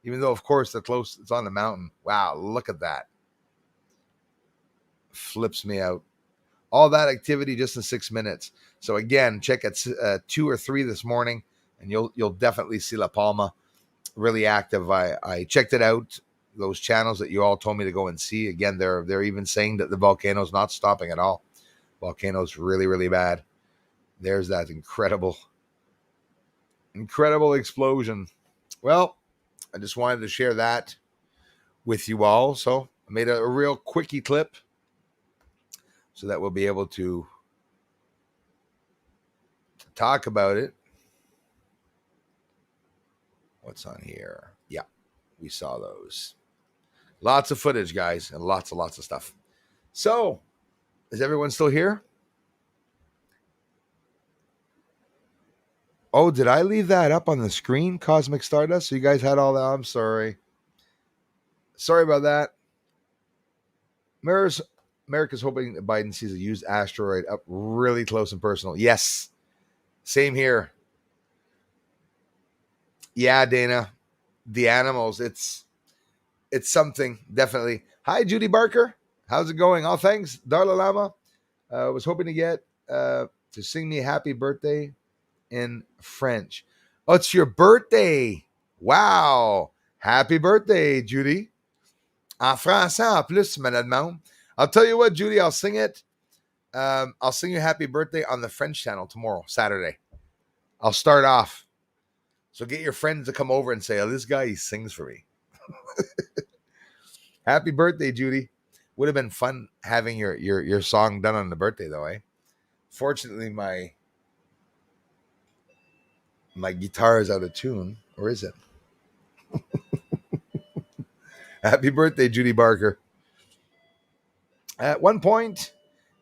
A: Even though, of course, they're close. It's on the mountain. Wow, look at that. Flips me out. All that activity just in 6 minutes. So again, check at 2 or 3 this morning, and you'll definitely see La Palma really active. I checked it out. Those channels that you all told me to go and see. Again, they're even saying that the volcano's not stopping at all. Volcano's really, really bad. There's that incredible explosion. Well, I just wanted to share that with you all. So I made a real quickie clip so that we'll be able to talk about it. What's on here? Yeah, we saw those. Lots of footage, guys, and lots of stuff. So, is everyone still here? Oh, did I leave that up on the screen, Cosmic Stardust? So you guys had all that? I'm sorry. Sorry about that. America's hoping that Biden sees a used asteroid up really close and personal. Yes. Same here. Yeah, Dana. The animals, it's something, definitely. Hi, Judy Barker. How's it going? All thanks, Dalai Lama. Was hoping to get to sing me happy birthday in French. Oh, it's your birthday. Wow. Happy birthday, Judy. En français en plus, me la demande. I'll tell you what, Judy, I'll sing it. I'll sing you happy birthday on the French channel tomorrow, Saturday. I'll start off. So get your friends to come over and say, oh, this guy, he sings for me. Happy birthday, Judy. Would have been fun having your song done on the birthday, though, eh? Fortunately, my guitar is out of tune. Or is it? Happy birthday, Judy Barker. At one point,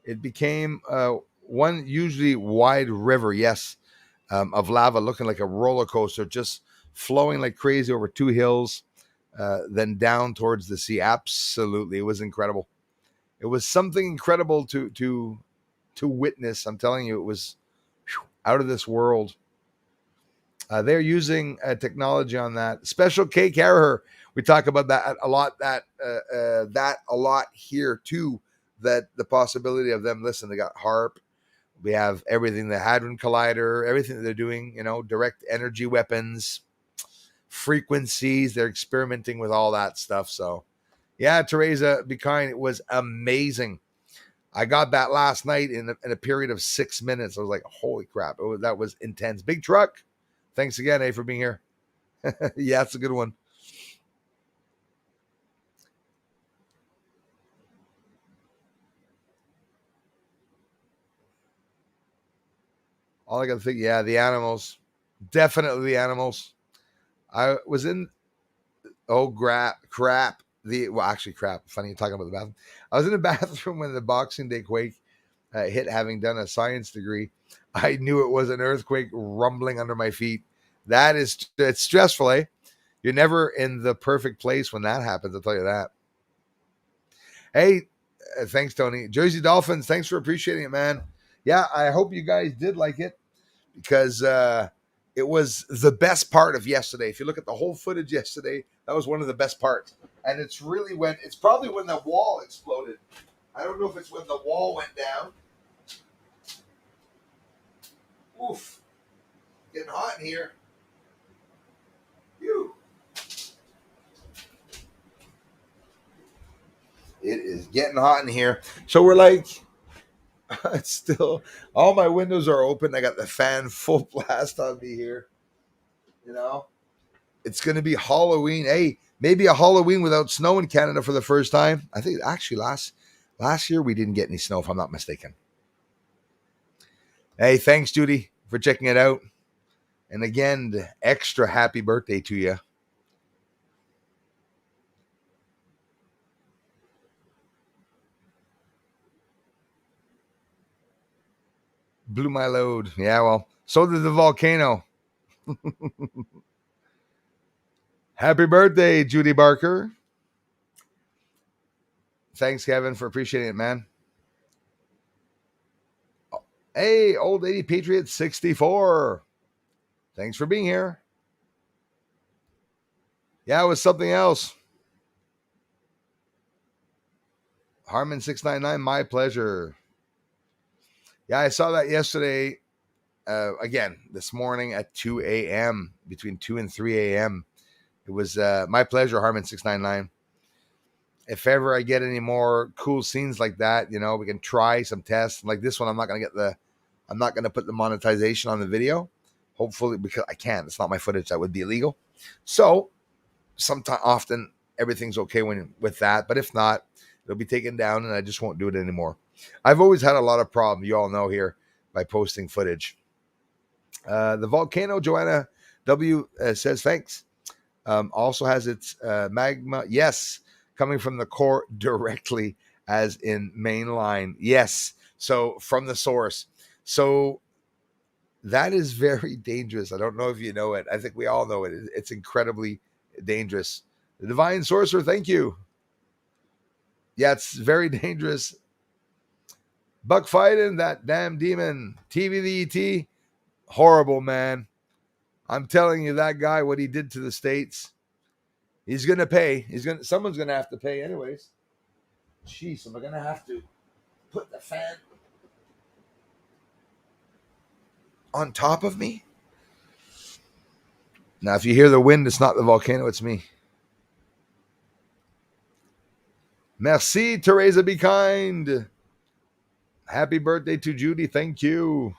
A: it became one usually wide river, yes, of lava looking like a roller coaster, just flowing like crazy over 2 hills. then down towards the sea. Absolutely, it was incredible. It was something incredible to witness. I'm telling you, it was out of this world. They're using technology on that. Special K Carraher. We talk about that a lot. That a lot here too. That the possibility of them. Listen, they got HARP. We have everything. The Hadron Collider. Everything that they're doing. Direct energy weapons, frequencies. They're experimenting with all that stuff. So, yeah, Teresa, be kind. It was amazing. I got that last night in a period of 6 minutes. I was like, holy crap. That was intense. Big truck. Thanks again, for being here. Yeah, it's a good one. All I got to think, yeah, the animals. Definitely the animals. I was in, crap. Actually, crap. Funny you talking about the bathroom. I was in the bathroom when the Boxing Day quake hit, having done a science degree. I knew it was an earthquake rumbling under my feet. It's stressful, eh? You're never in the perfect place when that happens, I'll tell you that. Hey, thanks, Tony. Jersey Dolphins, thanks for appreciating it, man. Yeah, I hope you guys did like it because it was the best part of yesterday. If you look at the whole footage yesterday, that was one of the best parts. And it's probably when the wall exploded. I don't know if it's when the wall went down. Oof. Getting hot in here. Phew. It is getting hot in here. So we're like, it's still, all my windows are open. I got the fan full blast on me here. You know, it's going to be Halloween. Hey, maybe a Halloween without snow in Canada for the first time. I think actually last year we didn't get any snow, if I'm not mistaken. Hey, thanks, Judy, for checking it out. And again, the extra happy birthday to you. Blew my load. Yeah, well, so did the volcano. Happy birthday, Judy Barker. Thanks, Kevin, for appreciating it, man. Hey, old lady Patriot 64. Thanks for being here. Yeah, it was something else. Harmon 699, my pleasure. Yeah, I saw that yesterday. Again, this morning at 2 a.m., between 2 and 3 a.m. It was my pleasure, Harmon 699. If ever I get any more cool scenes like that, we can try some tests. Like this one, I'm not gonna put the monetization on the video. Hopefully, because I can't. It's not my footage. That would be illegal. So, often everything's okay with that. But if not, it'll be taken down, and I just won't do it anymore. I've always had a lot of problems, you all know here, by posting footage. The volcano, Joanna W says thanks. Also has its magma, yes, coming from the core directly, as in main line. Yes, so from the source. So that is very dangerous. I don't know if you know it. I think we all know it. It's incredibly dangerous. The divine sorcerer, thank you. Yeah, it's very dangerous. Buck fighting that damn demon. TV the ET, horrible, man. I'm telling you, that guy, what he did to the states, he's gonna pay. Someone's gonna have to pay, anyways. Jeez, am I gonna have to put the fan on top of me? Now, if you hear the wind, it's not the volcano, it's me. Merci, Teresa. Be kind. Happy birthday to Judy. Thank you.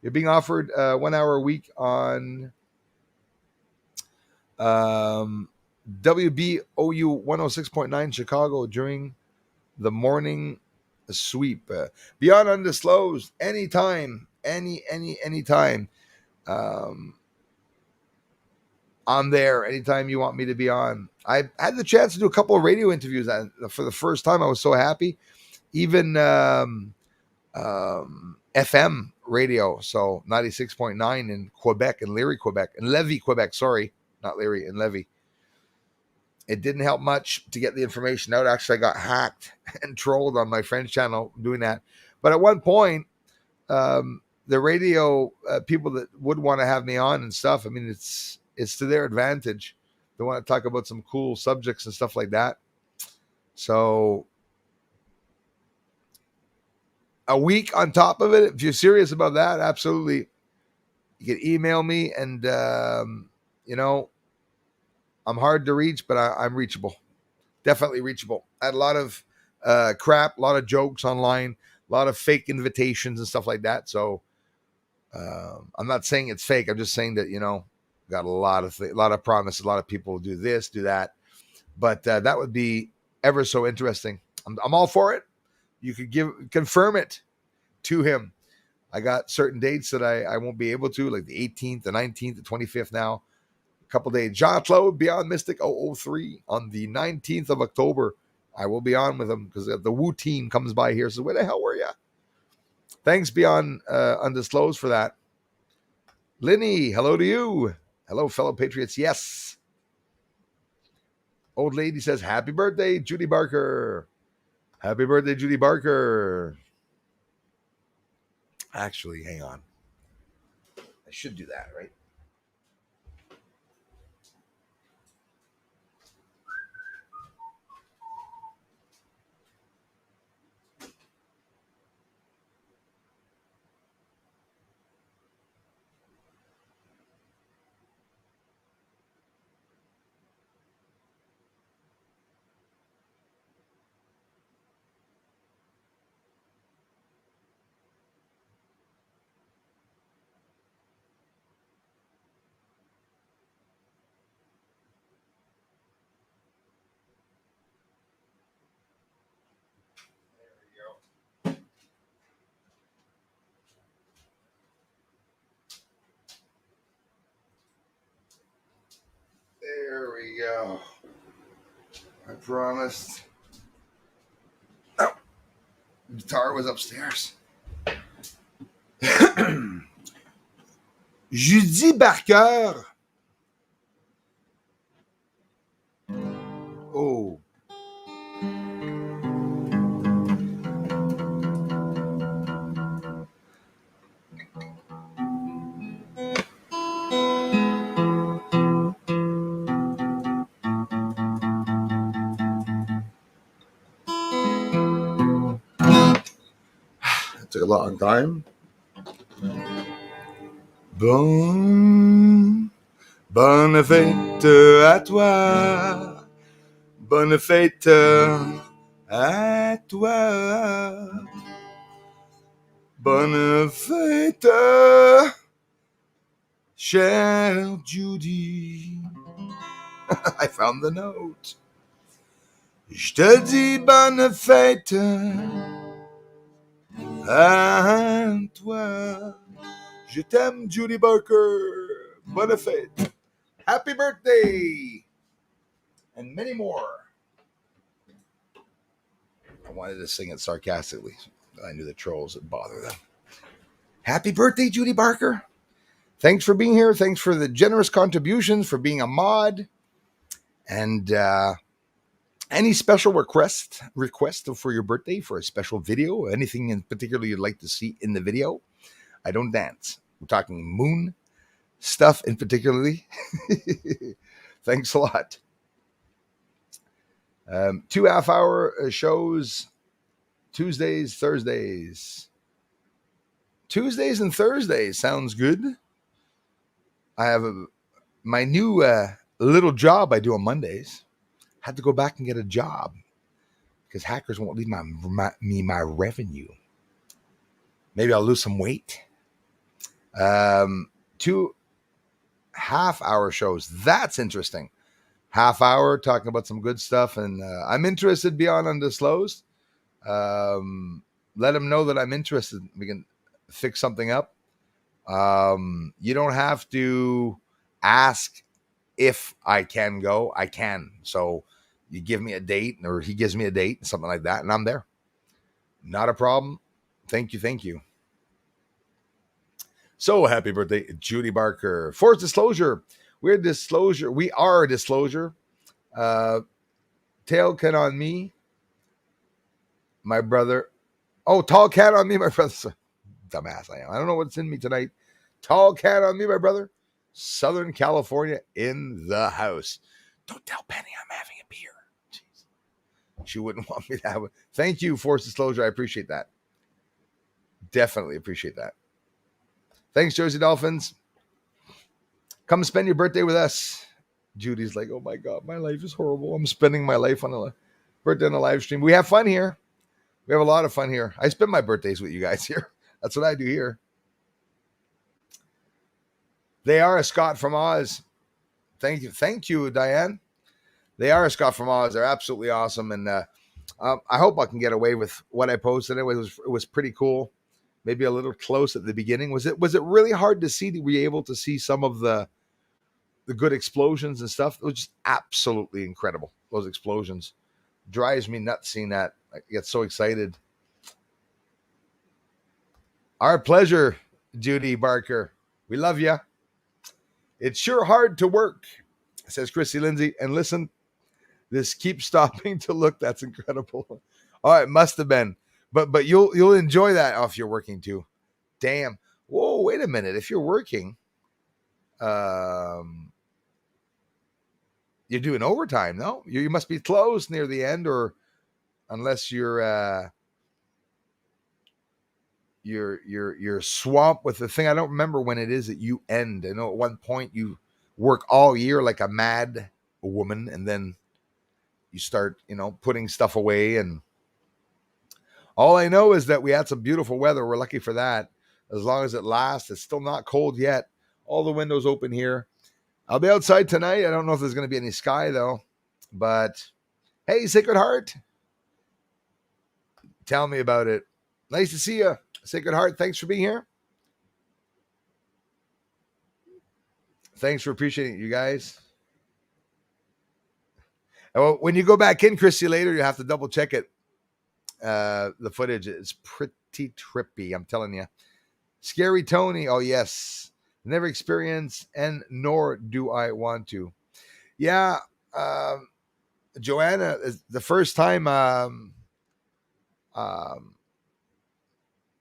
A: You're being offered 1 hour a week on WBOU 106.9 Chicago during the morning sweep. Beyond undisclosed, anytime, anytime. I'm there anytime you want me to be on. I had the chance to do a couple of radio interviews for the first time. I was so happy. Even FM radio, so 96.9 in Quebec, in Lévis, Quebec. Sorry, not Lévis, in Lévis. It didn't help much to get the information out. Actually, I got hacked and trolled on my friend's channel doing that. But at one point, the radio people that would want to have me on and stuff, I mean, it's to their advantage. They want to talk about some cool subjects and stuff like that. So a week on top of it, if you're serious about that, absolutely. You can email me, and you know, I'm hard to reach, but I'm reachable. Definitely reachable. I had a lot of crap, a lot of jokes online, a lot of fake invitations and stuff like that. So I'm not saying it's fake. I'm just saying that, got a lot of promises. A lot of people will do this, do that, but that would be ever so interesting. I'm all for it. You could confirm it to him. I got certain dates that I won't be able to, like the 18th, the 19th, the 25th now. A couple days. Jean-Claude Beyond Mystic 003 on the 19th of October. I will be on with him because the Woo team comes by here. So where the hell were you? Thanks, Beyond Undisclosed, for that. Linny, hello to you. Hello, fellow patriots. Yes. Old lady says, happy birthday, Judy Barker. Happy birthday, Judy Barker. Actually, hang on. I should do that, right? There we go. I promised. Oh, the guitar was upstairs. Judy Barker. Oh. It took a long time. Bonne fête à toi. Bonne fête à toi. Bonne fête, chère Judy. I found the note. Je te dis bonne fête à toi. Je t'aime, Judy Barker. Bonne fête. Happy birthday. And many more. I wanted to sing it sarcastically. I knew the trolls would bother them. Happy birthday, Judy Barker. Thanks for being here. Thanks for the generous contributions, for being a mod. And any special request for your birthday, for a special video, anything in particular you'd like to see in the video? I don't dance. We're talking moon stuff in particularly. Thanks a lot. 2 half-hour shows, Tuesdays, Thursdays. Tuesdays and Thursdays sounds good. I have my new little job I do on Mondays. Had to go back and get a job because hackers won't leave my revenue. Maybe I'll lose some weight. 2 half-hour shows. That's interesting. Half hour talking about some good stuff, and I'm interested beyond undisclosed. Let them know that I'm interested. We can fix something up. You don't have to ask if I can go. I can. So you give me a date, or he gives me a date, something like that, and I'm there. Not a problem. Thank you. Thank you. So happy birthday, Judy Barker. For disclosure, we are Disclosure. Uh, Tail can on me, my brother. Oh, tall cat on me, my brother. Dumbass I am. I don't know what's in me tonight. Tall cat on me, my brother. Southern California in the house. Don't tell Penny I'm having a beer. Jeez. She wouldn't want me to have it. Thank you, Force Disclosure. I appreciate that. Definitely appreciate that. Thanks, Jersey Dolphins. Come spend your birthday with us. Judy's like, oh my God, my life is horrible. I'm spending my life on a birthday on a live stream. We have fun here. We have a lot of fun here. I spend my birthdays with you guys here. That's what I do here. They are a Scott from Oz. Thank you, Diane. They are a Scott from Oz. They're absolutely awesome, and I hope I can get away with what I posted. Anyway, it was pretty cool. Maybe a little close at the beginning. Was it really hard to see? Were you able to see some of the good explosions and stuff? It was just absolutely incredible. Those explosions drives me nuts seeing that. I get so excited. Our pleasure, Judy Barker. We love you. It's sure hard to work, says Chrissy Lindsay. And listen, this keeps stopping to look. That's incredible. Oh, it must have been. But you'll enjoy that if you're working too. Damn. Whoa, wait a minute. If you're working, you're doing overtime, no? You must be closed near the end, or unless you're swamped with the thing. I don't remember when it is that you end. I know at one point you work all year like a mad woman, and then you start, putting stuff away. And all I know is that we had some beautiful weather. We're lucky for that. As long as it lasts, it's still not cold yet. All the windows open here. I'll be outside tonight. I don't know if there's going to be any sky though, but hey, Sacred Heart, tell me about it. Nice to see you, Sacred Heart. Thanks for being here. Thanks for appreciating it, you guys. And when you go back in, Christy, later, you have to double check it. The footage is pretty trippy, I'm telling you. Scary Tony, oh yes. Never experienced, and nor do I want to. Yeah, Joanna, the first time I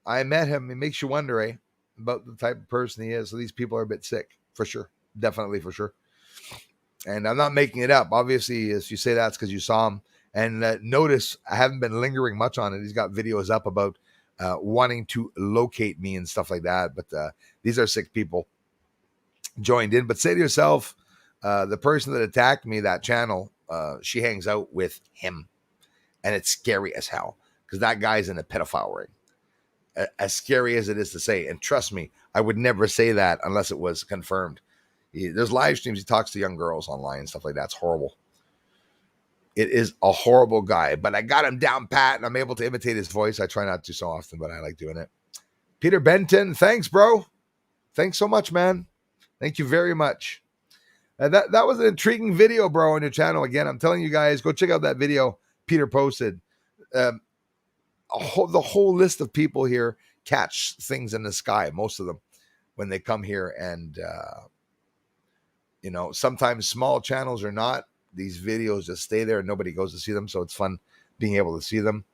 A: met him, it makes you wonder, about the type of person he is. So these people are a bit sick, for sure. Definitely, for sure. And I'm not making it up. Obviously, if you say that's because you saw him. And notice I haven't been lingering much on it. He's got videos up about wanting to locate me and stuff like that. But these are sick people joined in. But say to yourself, the person that attacked me, that channel, she hangs out with him. And it's scary as hell because that guy's in a pedophile ring. As scary as it is to say. And trust me, I would never say that unless it was confirmed. There's live streams. He talks to young girls online and stuff like that. It's horrible. It is a horrible guy, but I got him down pat and I'm able to imitate his voice. I try not to so often, but I like doing it. Peter Benton, thanks, bro. Thanks so much, man. Thank you very much. That was an intriguing video, bro, on your channel. Again, I'm telling you guys, go check out that video Peter posted. The whole list of people here catch things in the sky, most of them, when they come here. And, sometimes small channels are not. These videos just stay there and nobody goes to see them. So it's fun being able to see them.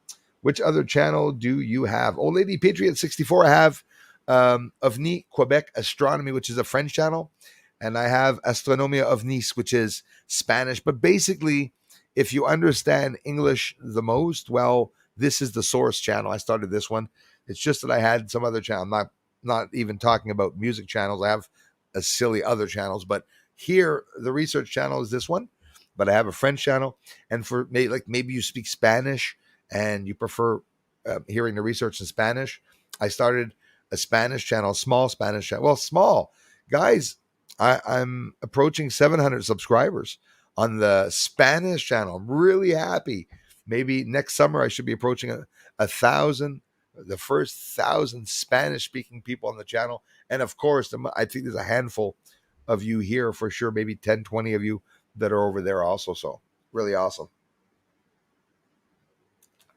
A: Which other channel do you have? Old Lady Patriot 64. I have OVNI Quebec Astronomy, which is a French channel. And I have Astronomia of Nice, which is Spanish. But basically, if you understand English the most, well, this is the source channel. I started this one. It's just that I had some other channel. I'm not even talking about music channels. I have a silly other channels. But here, the research channel is this one. But I have a French channel, and for maybe you speak Spanish and you prefer hearing the research in Spanish, I started a Spanish channel, small Spanish channel. Well, small guys, I'm approaching 700 subscribers on the Spanish channel. I'm really happy. Maybe next summer I should be approaching 1,000, the first 1,000 Spanish-speaking people on the channel, and of course, I think there's a handful of you here for sure, maybe 10, 20 of you that are over there also. So really awesome.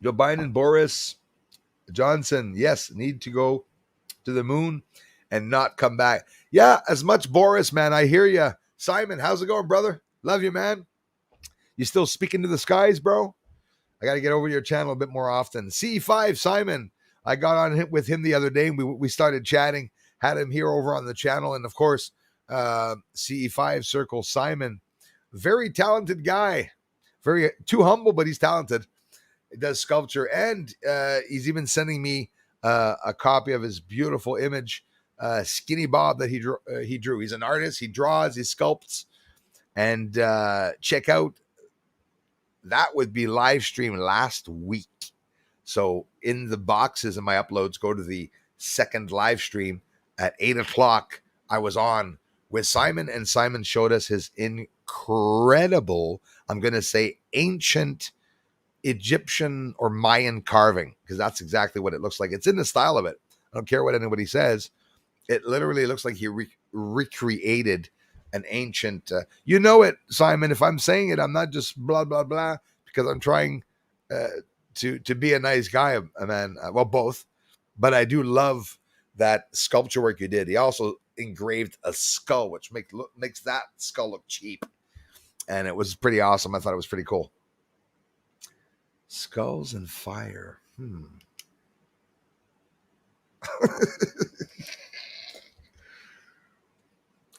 A: Joe Biden, Boris Johnson, yes, need to go to the moon and not come back. Yeah, as much Boris, man. I hear you. Simon, how's it going, brother? Love you, man. You still speaking to the skies, bro? I got to get over to your channel a bit more often. CE5 Simon, I got on with him the other day, and we started chatting. Had him here over on the channel, and of course, CE5 Circle Simon, very talented guy, very too humble, but he's talented. He does sculpture, and he's even sending me a copy of his beautiful image, Skinny Bob, that he drew. He's an artist. He draws. He sculpts. And check out, that would be live stream last week. So in the boxes in my uploads, go to the second live stream at 8 o'clock. I was on with Simon, and Simon showed us his incredible, I'm going to say, ancient Egyptian or Mayan carving, because that's exactly what it looks like. It's in the style of it. I don't care what anybody says. It literally looks like he recreated an ancient, you know it, Simon. If I'm saying it, I'm not just blah, blah, blah, because I'm trying to be a nice guy, man. Well, both. But I do love that sculpture work you did. He also engraved a skull, which makes that skull look cheap. And it was pretty awesome. I thought it was pretty cool. Skulls and fire.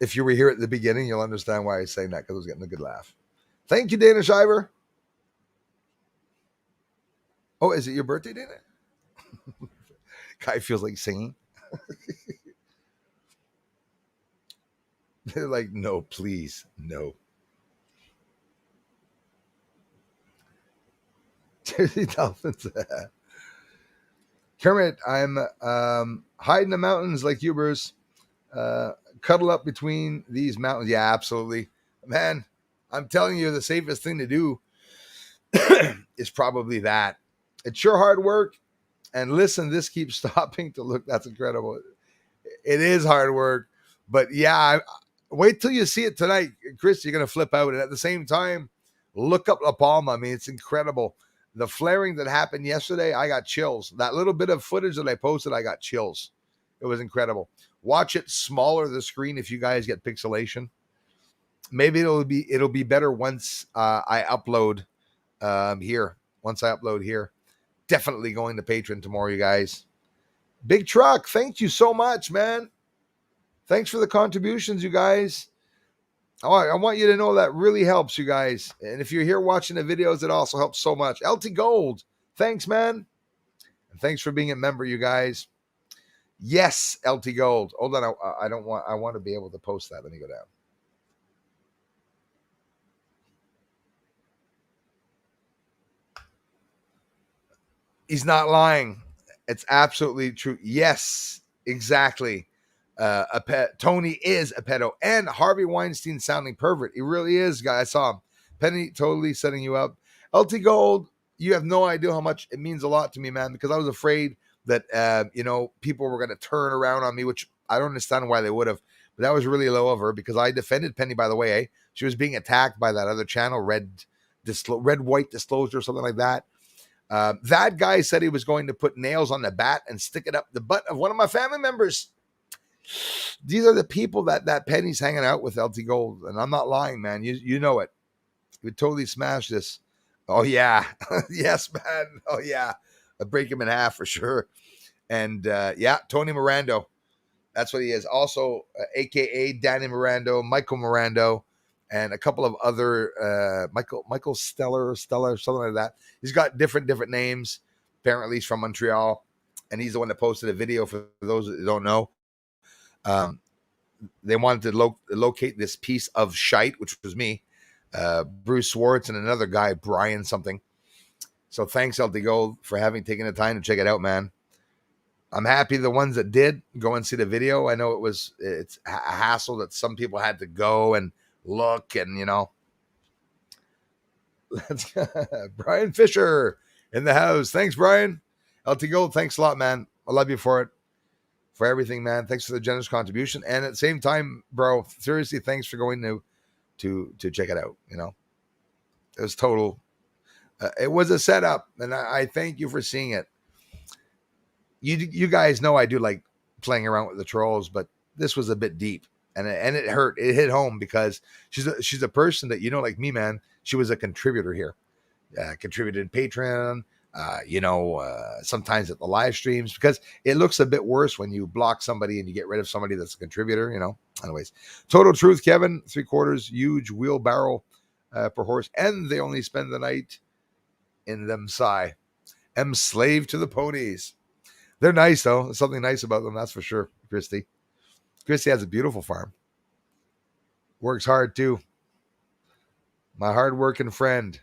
A: If you were here at the beginning, you'll understand why I was saying that, because I was getting a good laugh. Thank you, Dana Shiver. Oh, is it your birthday, Dana? Guy feels like singing. They're like, no, please, no. Jersey Dolphins. Kermit, I'm hiding the mountains like Ubers. Cuddle up between these mountains. Yeah, absolutely. Man, I'm telling you, the safest thing to do is probably that. It's sure hard work. And listen, this keeps stopping to look. That's incredible. It is hard work. But yeah, wait till you see it tonight. Chris, you're going to flip out. And at the same time, look up LaPalma. I mean, it's incredible. The flaring that happened yesterday, I got chills. That little bit of footage that I posted, I got chills. It was incredible. Watch it smaller, the screen, if you guys get pixelation. Maybe it'll be better once I upload here. Once I upload here. Definitely going to Patreon tomorrow, you guys. Big Truck, thank you so much, man. Thanks for the contributions, you guys. I want you to know that really helps, you guys. And if you're here watching the videos, it also helps so much. LT Gold, thanks, man. And thanks for being a member, you guys. Yes, LT Gold. Hold on, I want to be able to post that. Let me go down. He's not lying. It's absolutely true. Yes, exactly. Tony is a pedo, and Harvey Weinstein sounding pervert. He really is, guy. I saw him. Penny totally setting you up. LT Gold, you have no idea how much it means a lot to me, man, because I was afraid that people were going to turn around on me, which I don't understand why they would have. But that was really low of her, because I defended Penny, by the way. Eh? She was being attacked by that other channel, Red White Disclosure, or something like that. That guy said he was going to put nails on the bat and stick it up the butt of one of my family members. These are the people that Penny's hanging out with, LT Gold. And I'm not lying, man. You know it. You would totally smash this. Oh, yeah. Yes, man. Oh, yeah. I'd break him in half for sure. And yeah, Tony Mirando. That's what he is. Also, a.k.a. Danny Mirando, Michael Mirando, and a couple of other, Michael Stellar, something like that. He's got different names. Apparently, he's from Montreal. And he's the one that posted a video, for those that don't know. They wanted to locate this piece of shite, which was me, Bruce Swartz, and another guy, Brian something. So thanks, LT Gold, for having taken the time to check it out, man. I'm happy the ones that did go and see the video. I know it's a hassle that some people had to go and look, and let's Brian Fisher in the house. Thanks, Brian. LT Gold, thanks a lot, man. I love you for it. For everything, man. Thanks for the generous contribution. And at the same time, bro, seriously, thanks for going to check it out. It was total. It was a setup, and I thank you for seeing it. You guys know I do like playing around with the trolls, but this was a bit deep, and it hurt. It hit home, because she's a person that, like me, man. She was a contributor here, contributed Patreon. Sometimes at the live streams, because it looks a bit worse when you block somebody and you get rid of somebody that's a contributor. Anyways, total truth, Kevin, 3/4 huge wheelbarrow per horse, and they only spend the night in them. Sigh. Am slave to the ponies. They're nice though. There's something nice about them, that's for sure. Christy has a beautiful farm. Works hard too. My hard-working friend.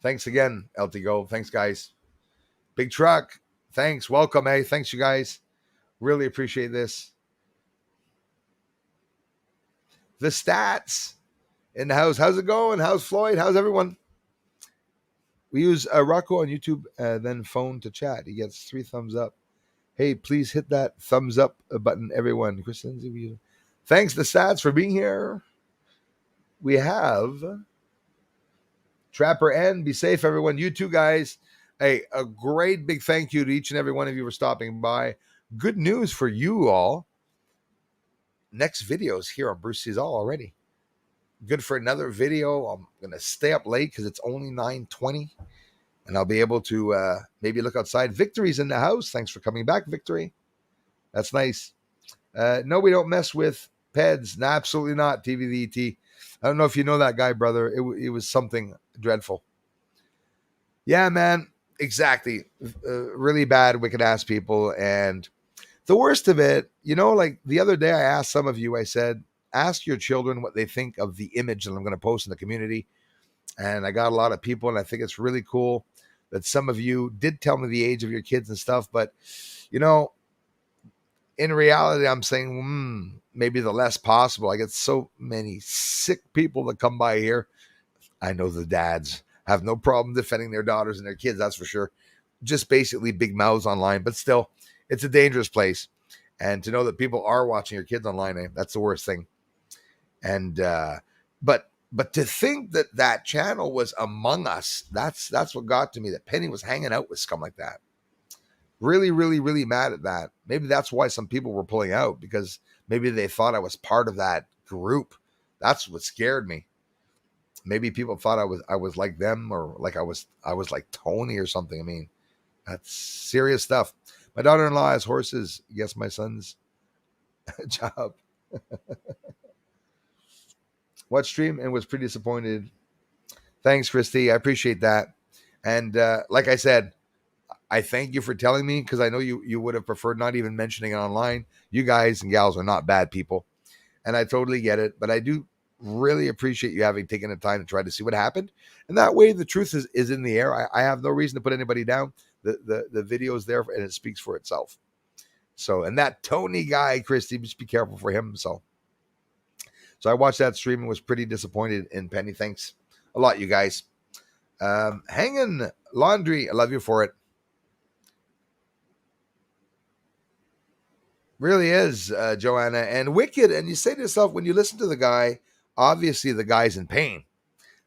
A: Thanks again, LT Go. Thanks, guys. Big truck. Thanks. Welcome, eh? Thanks, you guys. Really appreciate this. The stats in the house. How's it going? How's Floyd? How's everyone? We use Rocco on YouTube, then phone to chat. He gets 3 thumbs up. Hey, please hit that thumbs up button, everyone. Chris Lindsay, thanks, the stats, for being here. We have Trapper N. Be safe, everyone. You too, guys. Hey, a great big thank you to each and every one of you for stopping by. Good news for you all. Next video is here on Bruce Sees All already. Good for another video. I'm going to stay up late because it's only 9:20. And I'll be able to maybe look outside. Victory's in the house. Thanks for coming back, Victory. That's nice. No, we don't mess with PEDs. No, absolutely not, TVDT. I don't know if you know that guy, brother. It was something dreadful. Yeah, man. Exactly. Really bad, wicked-ass people. And the worst of it, like the other day I asked some of you, I said, ask your children what they think of the image that I'm going to post in the community. And I got a lot of people, and I think it's really cool that some of you did tell me the age of your kids and stuff. But, in reality, I'm saying, maybe the less possible. I get so many sick people that come by here. I know the dads have no problem defending their daughters and their kids, that's for sure. Just basically big mouths online. But still, it's a dangerous place. And to know that people are watching your kids online, that's the worst thing. And, but to think that channel was among us, that's what got to me, that Penny was hanging out with scum like that. Really, really, really mad at that. Maybe that's why some people were pulling out, because maybe they thought I was part of that group. That's what scared me. Maybe people thought I was like them, or like I was like Tony or something. I mean, that's serious stuff. My daughter-in-law has horses. Yes, my son's job. What stream, and was pretty disappointed. Thanks, Christy. I appreciate that. And like I said, I thank you for telling me, because I know you would have preferred not even mentioning it online. You guys and gals are not bad people, and I totally get it. But I do really appreciate you having taken the time to try to see what happened. And that way the truth is in the air. I have no reason to put anybody down. The video is there, and it speaks for itself. So, and that Tony guy, Christy, just be careful for him. So I watched that stream and was pretty disappointed in Penny. Thanks a lot, you guys. Hanging Laundry, I love you for it. Really is, Joanna. And wicked. And you say to yourself, when you listen to the guy, obviously the guy's in pain.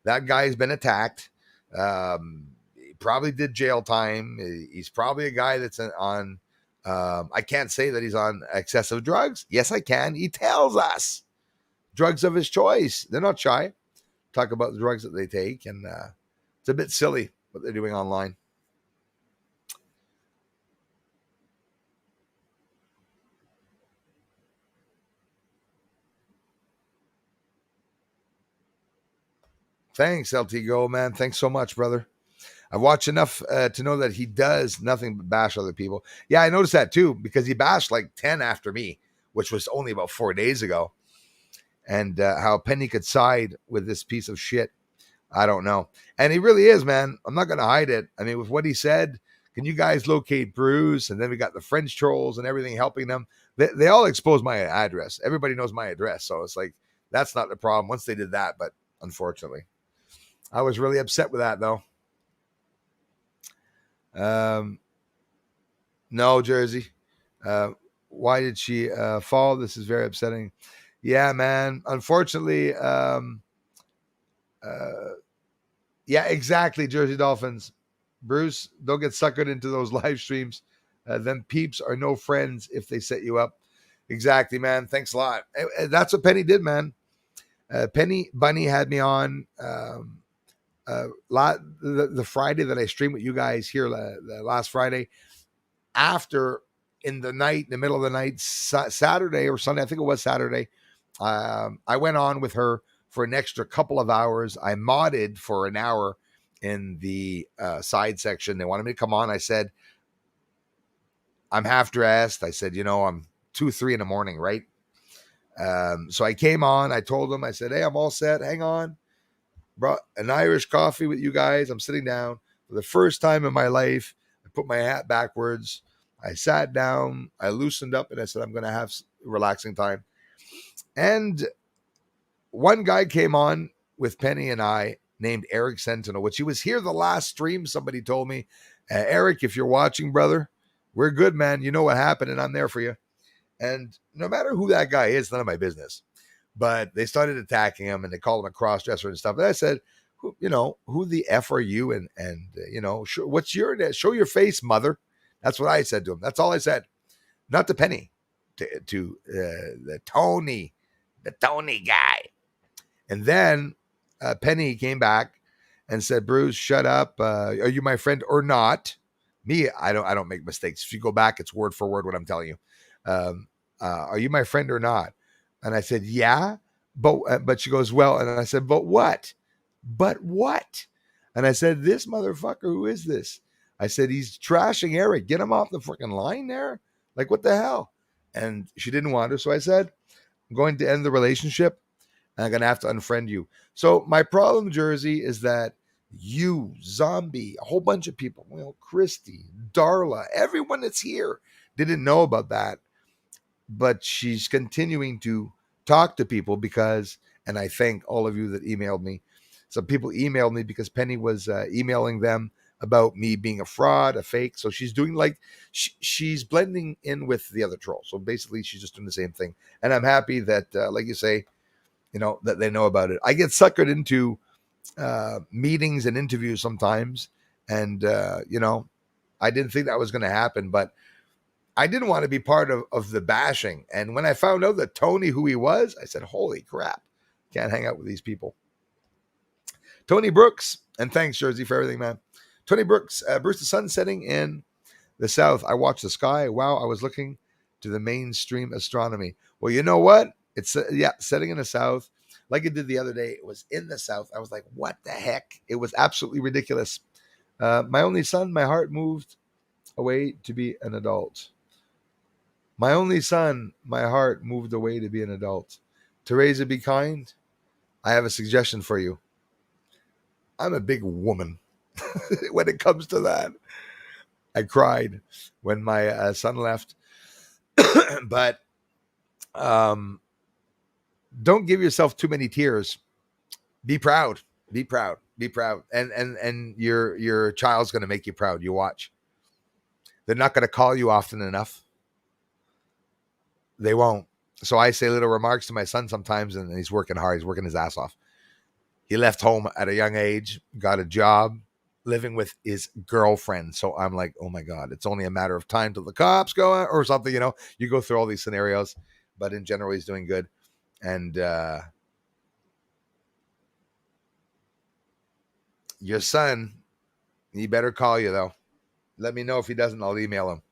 A: That guy's been attacked. He probably did jail time. He's probably a guy that's on, I can't say that he's on excessive drugs. Yes, I can. He tells us drugs of his choice. They're not shy. Talk about the drugs that they take. And it's a bit silly what they're doing online. Thanks, LT Go, man. Thanks so much, brother. I've watched enough to know that he does nothing but bash other people. Yeah, I noticed that too, because he bashed like 10 after me, which was only about 4 days ago. And how Penny could side with this piece of shit, I don't know. And he really is, man. I'm not going to hide it. I mean, with what he said, can you guys locate Bruce? And then we got the French trolls and everything helping them. They all exposed my address. Everybody knows my address. So it's like, that's not the problem once they did that. But unfortunately, I was really upset with that, though. No, Jersey. Why did she fall? This is very upsetting. Yeah, man. Unfortunately, yeah, exactly, Jersey Dolphins. Bruce, don't get suckered into those live streams. Them peeps are no friends if they set you up. Exactly, man. Thanks a lot. That's what Penny did, man. Penny Bunny had me on the Friday that I streamed with you guys here the last Friday. After in the night, in the middle of the night, Saturday or Sunday, I think it was Saturday, I went on with her for an extra couple of hours. I modded for an hour in the side section. They wanted me to come on. I said, I'm half dressed. I said, I'm 2, 3 in the morning, right? So I came on. I told them, I said, hey, I'm all set. Hang on. Brought an Irish coffee with you guys. I'm sitting down for the first time in my life. I put my hat backwards. I sat down. I loosened up and I said, I'm going to have relaxing time. And one guy came on with Penny and I named Eric Sentinel, which he was here the last stream. Somebody told me, Eric, if you're watching, brother, we're good, man. You know what happened and I'm there for you. And no matter who that guy is, none of my business. But they started attacking him and they called him a cross-dresser and stuff. And I said, who the F are you? And what's show your face, mother. That's what I said to him. That's all I said. Not to Penny, to the Tony guy. And then Penny came back and said, Bruce, shut up. Are you my friend or not? Me, I don't make mistakes. If you go back, it's word for word what I'm telling you. Are you my friend or not? And I said, yeah, but she goes, well, and I said, but what? And I said, this motherfucker, who is this? I said, he's trashing Eric. Get him off the freaking line there. Like, what the hell? And she didn't want to. So I said, I'm going to end the relationship and I'm going to have to unfriend you. So my problem, Jersey, is that you, Zombie, a whole bunch of people, Christy, Darla, everyone that's here didn't know about that. But she's continuing to talk to people because, and I thank all of you that emailed me. Some people emailed me because Penny was emailing them about me being a fraud, a fake. So she's doing she's blending in with the other troll. So basically she's just doing the same thing. And I'm happy that, like you say, that they know about it. I get suckered into meetings and interviews sometimes. And, I didn't think that was going to happen, but I didn't want to be part of the bashing. And when I found out that Tony, who he was, I said, holy crap, can't hang out with these people. Tony Brooks, and thanks, Jersey, for everything, man. Tony Brooks, Bruce, the sun setting in the south. I watched the sky. Wow, I was looking to the mainstream astronomy. Well, you know what? It's, setting in the south. Like it did the other day. It was in the south. I was like, what the heck? It was absolutely ridiculous. My only son, my heart moved away to be an adult. My only son, my heart moved away to be an adult. Teresa, be kind. I have a suggestion for you. I'm a big woman when it comes to that. I cried when my son left. But don't give yourself too many tears. Be proud. Be proud. Be proud. And your child's going to make you proud. You watch. They're not going to call you often enough. They won't. So I say little remarks to my son sometimes, and he's working hard. He's working his ass off. He left home at a young age, got a job, living with his girlfriend. So I'm like, oh my God, it's only a matter of time till the cops go out or something. You go through all these scenarios, but in general, he's doing good. And your son, he better call you though. Let me know if he doesn't. I'll email him.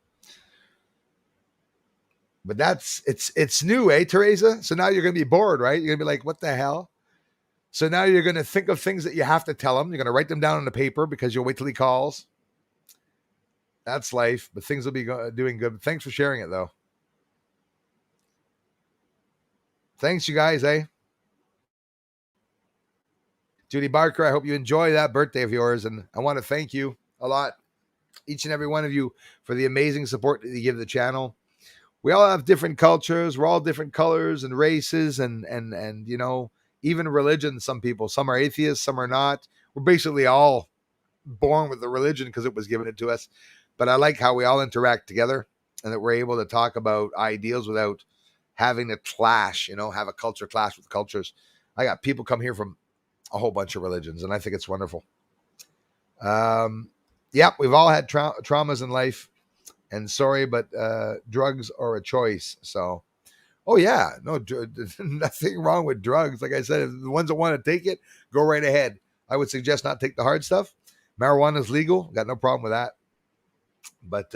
A: But it's new, Teresa? So now you're going to be bored, right? You're going to be like, what the hell? So now you're going to think of things that you have to tell him. You're going to write them down on the paper because you'll wait till he calls. That's life, but things will be doing good. Thanks for sharing it, though. Thanks, you guys, Judy Barker, I hope you enjoy that birthday of yours, and I want to thank you a lot, each and every one of you, for the amazing support that you give the channel. We all have different cultures. We're all different colors and races and even religion. Some are atheists, some are not. We're basically all born with the religion because it was given it to us. But I like how we all interact together and that we're able to talk about ideals without having to clash, have a culture clash with cultures. I got people come here from a whole bunch of religions, and I think it's wonderful. We've all had traumas in life. And sorry, but drugs are a choice. So Oh yeah, no, nothing wrong with drugs. Like I said, if the ones that want to take it, go right ahead. I would suggest not take the hard stuff. Marijuana is legal. Got no problem with that. But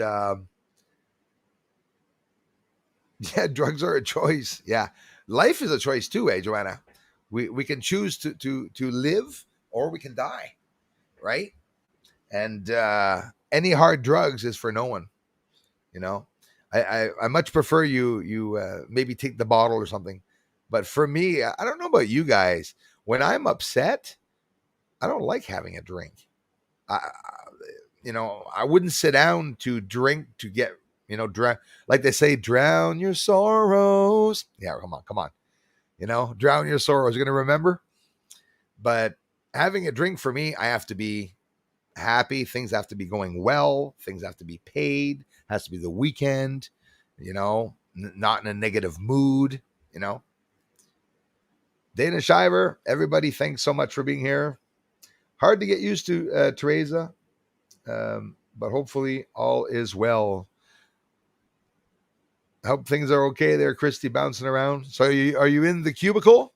A: yeah, drugs are a choice. Yeah, life is a choice too, Joanna? We can choose to live or we can die, right? And any hard drugs is for no one. You know, I much prefer you maybe take the bottle or something. But for me, I don't know about you guys. When I'm upset, I don't like having a drink. I wouldn't sit down to drink to get, like they say, drown your sorrows. Yeah, come on. Drown your sorrows. You're going to remember. But having a drink for me, I have to be happy. Things have to be going well. Things have to be paid. Has to be the weekend, not in a negative mood, you know. Dana Shiver, everybody, thanks so much for being here. Hard to get used to, Teresa, but hopefully all is well. I hope things are okay there, Christy, bouncing around. So are you in the cubicle?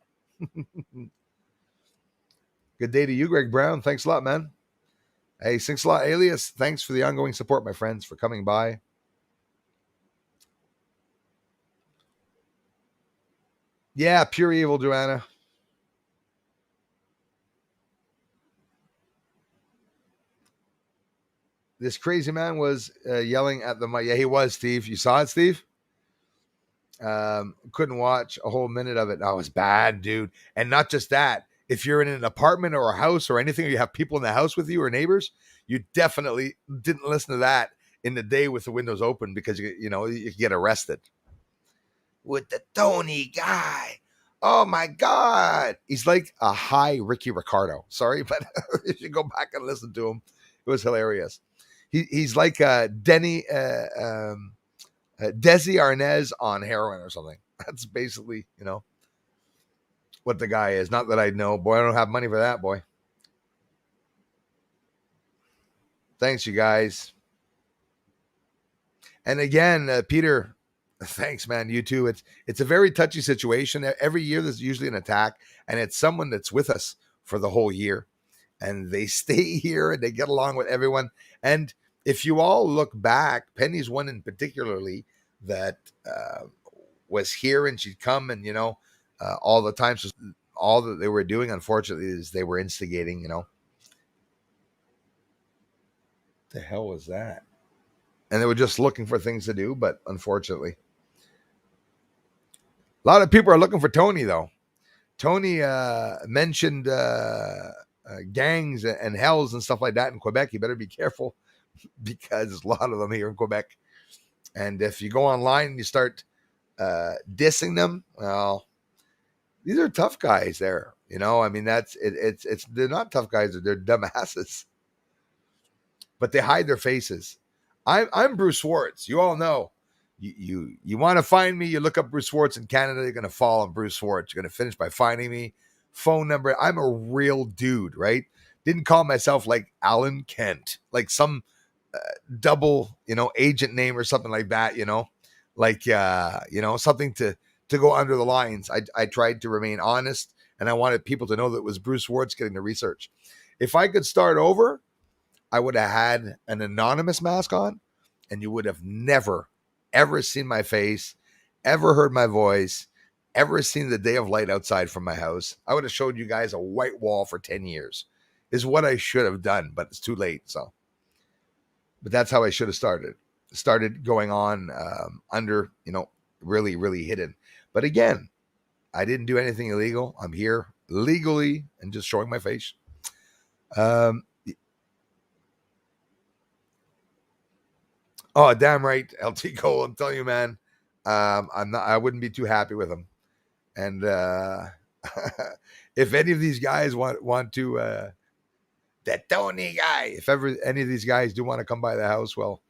A: Good day to you, Greg Brown. Thanks a lot, man. Hey, thanks a lot, Alias. Thanks for the ongoing support, my friends, for coming by. Yeah, pure evil, Joanna. This crazy man was yelling at the mic. Yeah, he was, Steve. You saw it, Steve? Couldn't watch a whole minute of it. That was bad, dude. And not just that. If you're in an apartment or a house or anything, or you have people in the house with you or neighbors, you definitely didn't listen to that in the day with the windows open because you could get arrested. With the Tony guy. Oh my God. He's like a high Ricky Ricardo. Sorry, but you should go back and listen to him. It was hilarious. He's like Desi Arnaz on heroin or something. That's basically, what the guy is. Not that I know. Boy, I don't have money for that, boy. Thanks, you guys. And again, Peter, thanks, man. You too. It's a very touchy situation. Every year there's usually an attack, and it's someone that's with us for the whole year. And they stay here and they get along with everyone. And if you all look back, Penny's one in particularly that was here and she'd come and, all the time. So all that they were doing, unfortunately, is they were instigating, What the hell was that? And they were just looking for things to do, but unfortunately. A lot of people are looking for Tony, though. Tony mentioned gangs and hells and stuff like that in Quebec. You better be careful because there's a lot of them here in Quebec. And if you go online and you start dissing them, well, these are tough guys there. I mean, that's it. It's they're not tough guys; they're dumbasses. But they hide their faces. I'm Bruce Swartz. You all know. You want to find me? You look up Bruce Swartz in Canada. You're going to fall on Bruce Swartz. You're going to finish by finding me. Phone number. I'm a real dude, right? Didn't call myself like Alan Kent, like some double, agent name or something like that. Like something to go under the lines. I tried to remain honest, and I wanted people to know that it was Bruce Swartz getting the research. If I could start over, I would have had an anonymous mask on, and you would have never, ever seen my face, ever heard my voice, ever seen the day of light outside from my house. I would have showed you guys a white wall for 10 years, is what I should have done, but it's too late. But that's how I should have started going on under, really, really hidden. But again, I didn't do anything illegal. I'm here legally and just showing my face. Oh, damn right, LT Cole. I'm telling you, man. I wouldn't be too happy with him. And if any of these guys want to, that Tony guy, if ever any of these guys do want to come by the house, well,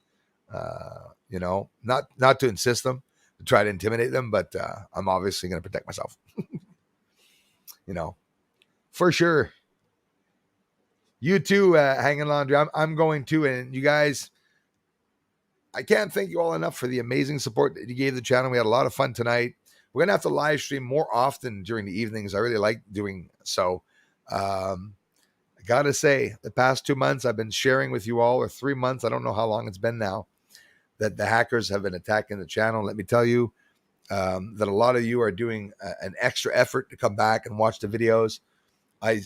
A: not to insist them, to try to intimidate them, but I'm obviously going to protect myself. For sure. You too, hanging laundry. I'm going to, and you guys, I can't thank you all enough for the amazing support that you gave the channel. We had a lot of fun tonight. We're going to have to live stream more often during the evenings. I really like doing so. I got to say, the past 2 months I've been sharing with you all, or 3 months, I don't know how long it's been now, that the hackers have been attacking the channel. Let me tell you that a lot of you are doing an extra effort to come back and watch the videos. I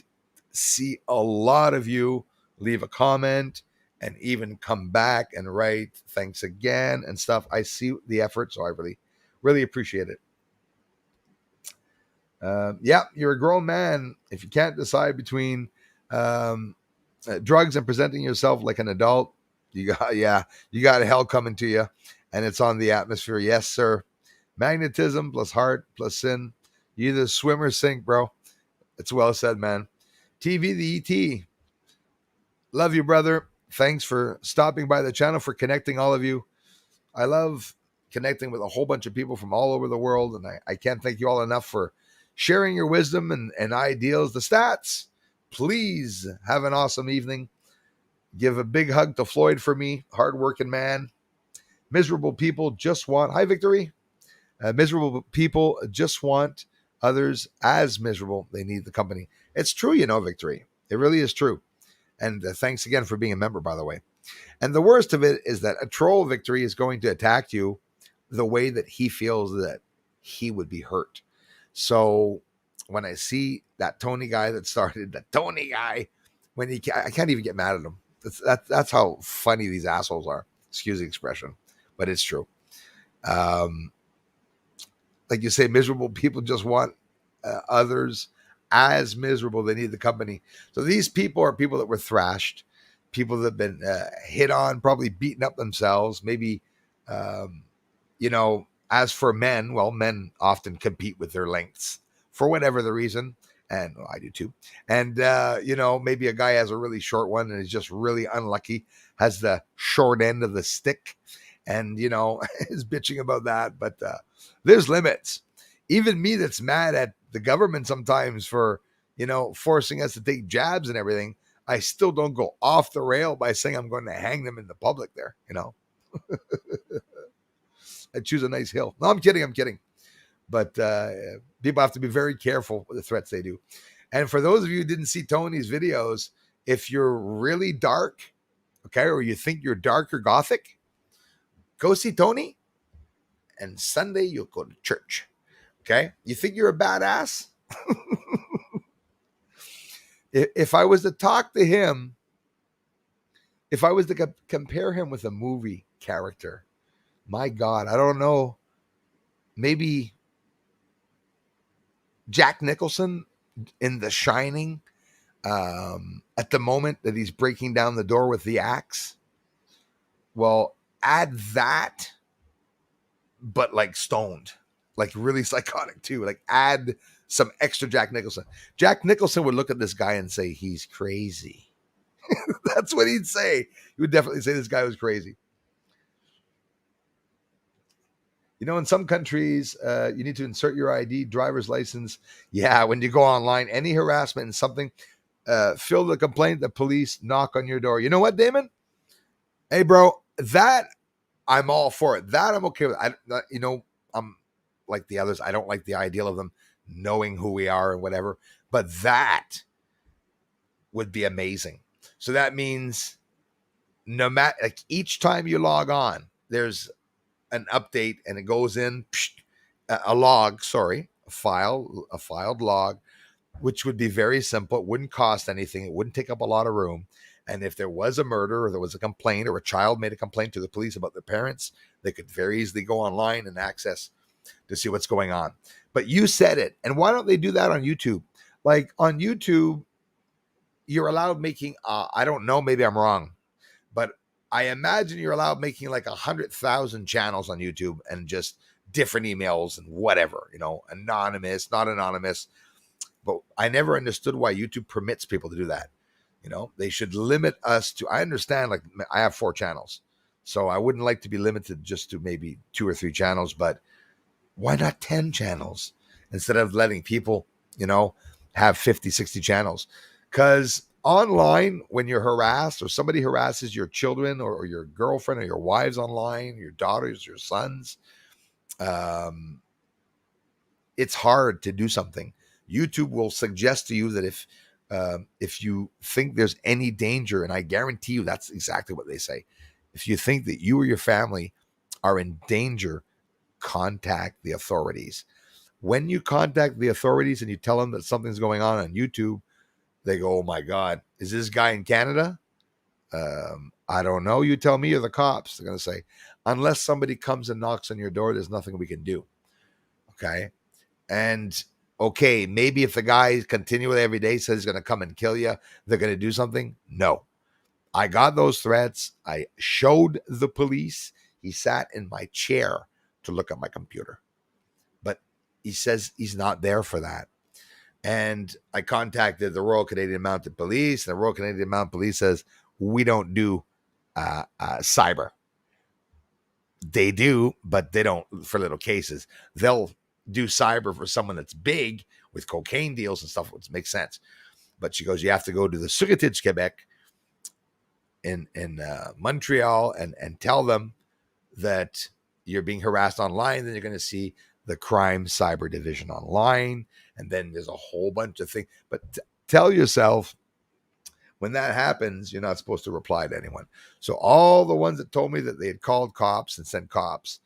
A: see a lot of you leave a comment and even come back and write thanks again and stuff. I see the effort, so I really, really appreciate it. Yeah, you're a grown man. If you can't decide between drugs and presenting yourself like an adult, you got hell coming to you, and it's on the atmosphere. Yes, sir. Magnetism plus heart plus sin. You either swim or sink, bro. It's well said, man. TV the ET. Love you, brother. Thanks for stopping by the channel, for connecting all of you. I love connecting with a whole bunch of people from all over the world, and I can't thank you all enough for sharing your wisdom and ideals. The stats. Please have an awesome evening. Give a big hug to Floyd for me. Hardworking man. Miserable people just want... Hi, Victory. Miserable people just want others as miserable. They need the company. It's true, Victory. It really is true. And thanks again for being a member, by the way. And the worst of it is that a troll, Victory, is going to attack you the way that he feels that he would be hurt. So when I see that Tony guy that started, I can't even get mad at him. That's how funny these assholes are. Excuse the expression, but it's true. Like you say, miserable people just want others as miserable. They need the company. So these people are people that were thrashed, people that have been hit on, probably beaten up themselves. Maybe, as for men, well, men often compete with their lengths for whatever the reason. And I do too. And, maybe a guy has a really short one and is just really unlucky, has the short end of the stick and, is bitching about that. But there's limits. Even me that's mad at the government sometimes for, forcing us to take jabs and everything, I still don't go off the rail by saying I'm going to hang them in the public there, I choose a nice hill. No, I'm kidding. But people have to be very careful with the threats they do. And for those of you who didn't see Tony's videos, if you're really dark, okay, or you think you're dark or gothic, go see Tony. And Sunday, you'll go to church. Okay? You think you're a badass? If I was to talk to him, if I was to compare him with a movie character, my God, I don't know, maybe Jack Nicholson in The Shining, at the moment that he's breaking down the door with the axe. Well, add that, but like stoned, like really psychotic too. Like add some extra Jack Nicholson. Jack Nicholson would look at this guy and say, he's crazy. That's what he'd say. He would definitely say this guy was crazy. In some countries, you need to insert your ID, driver's license. Yeah, when you go online, any harassment and something, fill the complaint, the police knock on your door. You know what, Damon? Hey, bro, that I'm all for it. That I'm okay with. I'm like the others. I don't like the ideal of them knowing who we are and whatever. But that would be amazing. So that means no matter, like each time you log on, there's an update and it goes in a filed log, which would be very simple. It wouldn't cost anything. It wouldn't take up a lot of room. And if there was a murder or there was a complaint or a child made a complaint to the police about their parents, they could very easily go online and access to see what's going on. But you said it. And why don't they do that on YouTube? Like on YouTube, you're allowed making, I don't know, maybe I'm wrong, but I imagine you're allowed making like 100,000 channels on YouTube and just different emails and whatever, anonymous, not anonymous. But I never understood why YouTube permits people to do that. They should limit us to, I understand, like I have 4 channels, so I wouldn't like to be limited just to maybe 2 or 3 channels, but why not 10 channels instead of letting people, have 50, 60 channels? Because online, when you're harassed or somebody harasses your children or your girlfriend or your wives online, your daughters, your sons, it's hard to do something. YouTube will suggest to you that if you think there's any danger, and I guarantee you that's exactly what they say. If you think that you or your family are in danger, contact the authorities. When you contact the authorities and you tell them that something's going on YouTube, they go, "Oh my God, is this guy in Canada?" I don't know. You tell me, or the cops. They're going to say, unless somebody comes and knocks on your door, there's nothing we can do. Okay. And okay, maybe if the guy continually every day says he's going to come and kill you, they're going to do something. No, I got those threats. I showed the police. He sat in my chair to look at my computer, but he says he's not there for that. And I contacted the Royal Canadian Mounted Police, and the Royal Canadian Mounted Police says, we don't do cyber. They do, but they don't for little cases. They'll do cyber for someone that's big with cocaine deals and stuff, which makes sense. But she goes, you have to go to the Sûreté du Québec in Montreal and tell them that you're being harassed online. Then you're going to see the crime cyber division online. And then there's a whole bunch of things. But tell yourself, when that happens, you're not supposed to reply to anyone. So all the ones that told me that they had called cops and sent cops,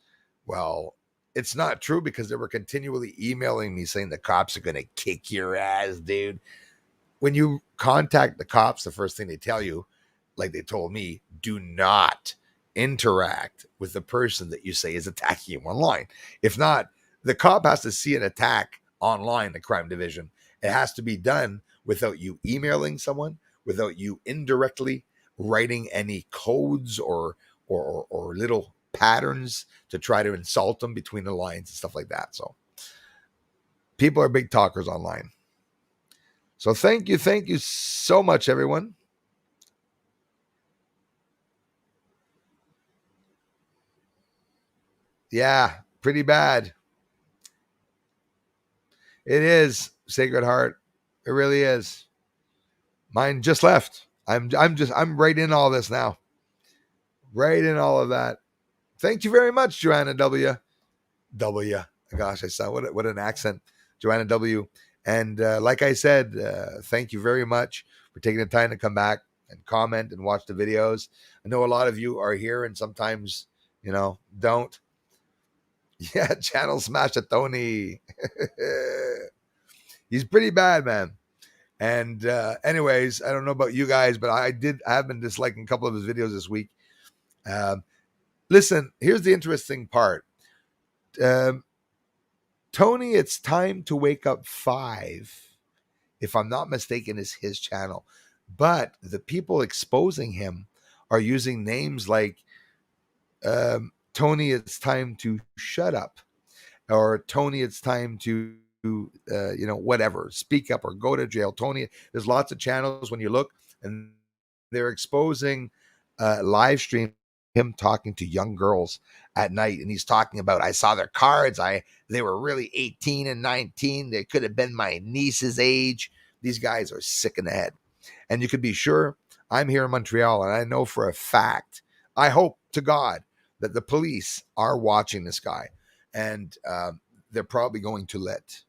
A: well, it's not true, because they were continually emailing me saying the cops are going to kick your ass, dude. When you contact the cops, the first thing they tell you, like they told me, do not interact with the person that you say is attacking you online. If not, the cop has to see an attack online, the crime division. It has to be done without you emailing someone, without you indirectly writing any codes or little patterns to try to insult them between the lines and stuff like that. So people are big talkers online. So thank you so much, everyone. Yeah, pretty bad. It is, Sacred Heart. It really is. Mine just left. I'm right in all this now. Right in all of that. Thank you very much, Joanna W. Gosh, I saw what an accent, Joanna W. And like I said, thank you very much for taking the time to come back and comment and watch the videos. I know a lot of you are here and sometimes, don't. Yeah, channel smash a Tony. He's pretty bad, man. And anyways, I don't know about you guys, but I have been disliking a couple of his videos this week. Listen, here's the interesting part. Tony, It's Time to Wake Up 5, if I'm not mistaken, is his channel. But the people exposing him are using names like Tony, It's Time to Shut Up, or Tony, It's Time to whatever, speak up or go to jail. Tony, there's lots of channels when you look, and they're exposing live stream him talking to young girls at night, and he's talking about, I saw their cards, they were really 18 and 19, they could have been my niece's age. These guys are sick in the head. And you can be sure, I'm here in Montreal, and I know for a fact, I hope to God that the police are watching this guy, and they're probably going to let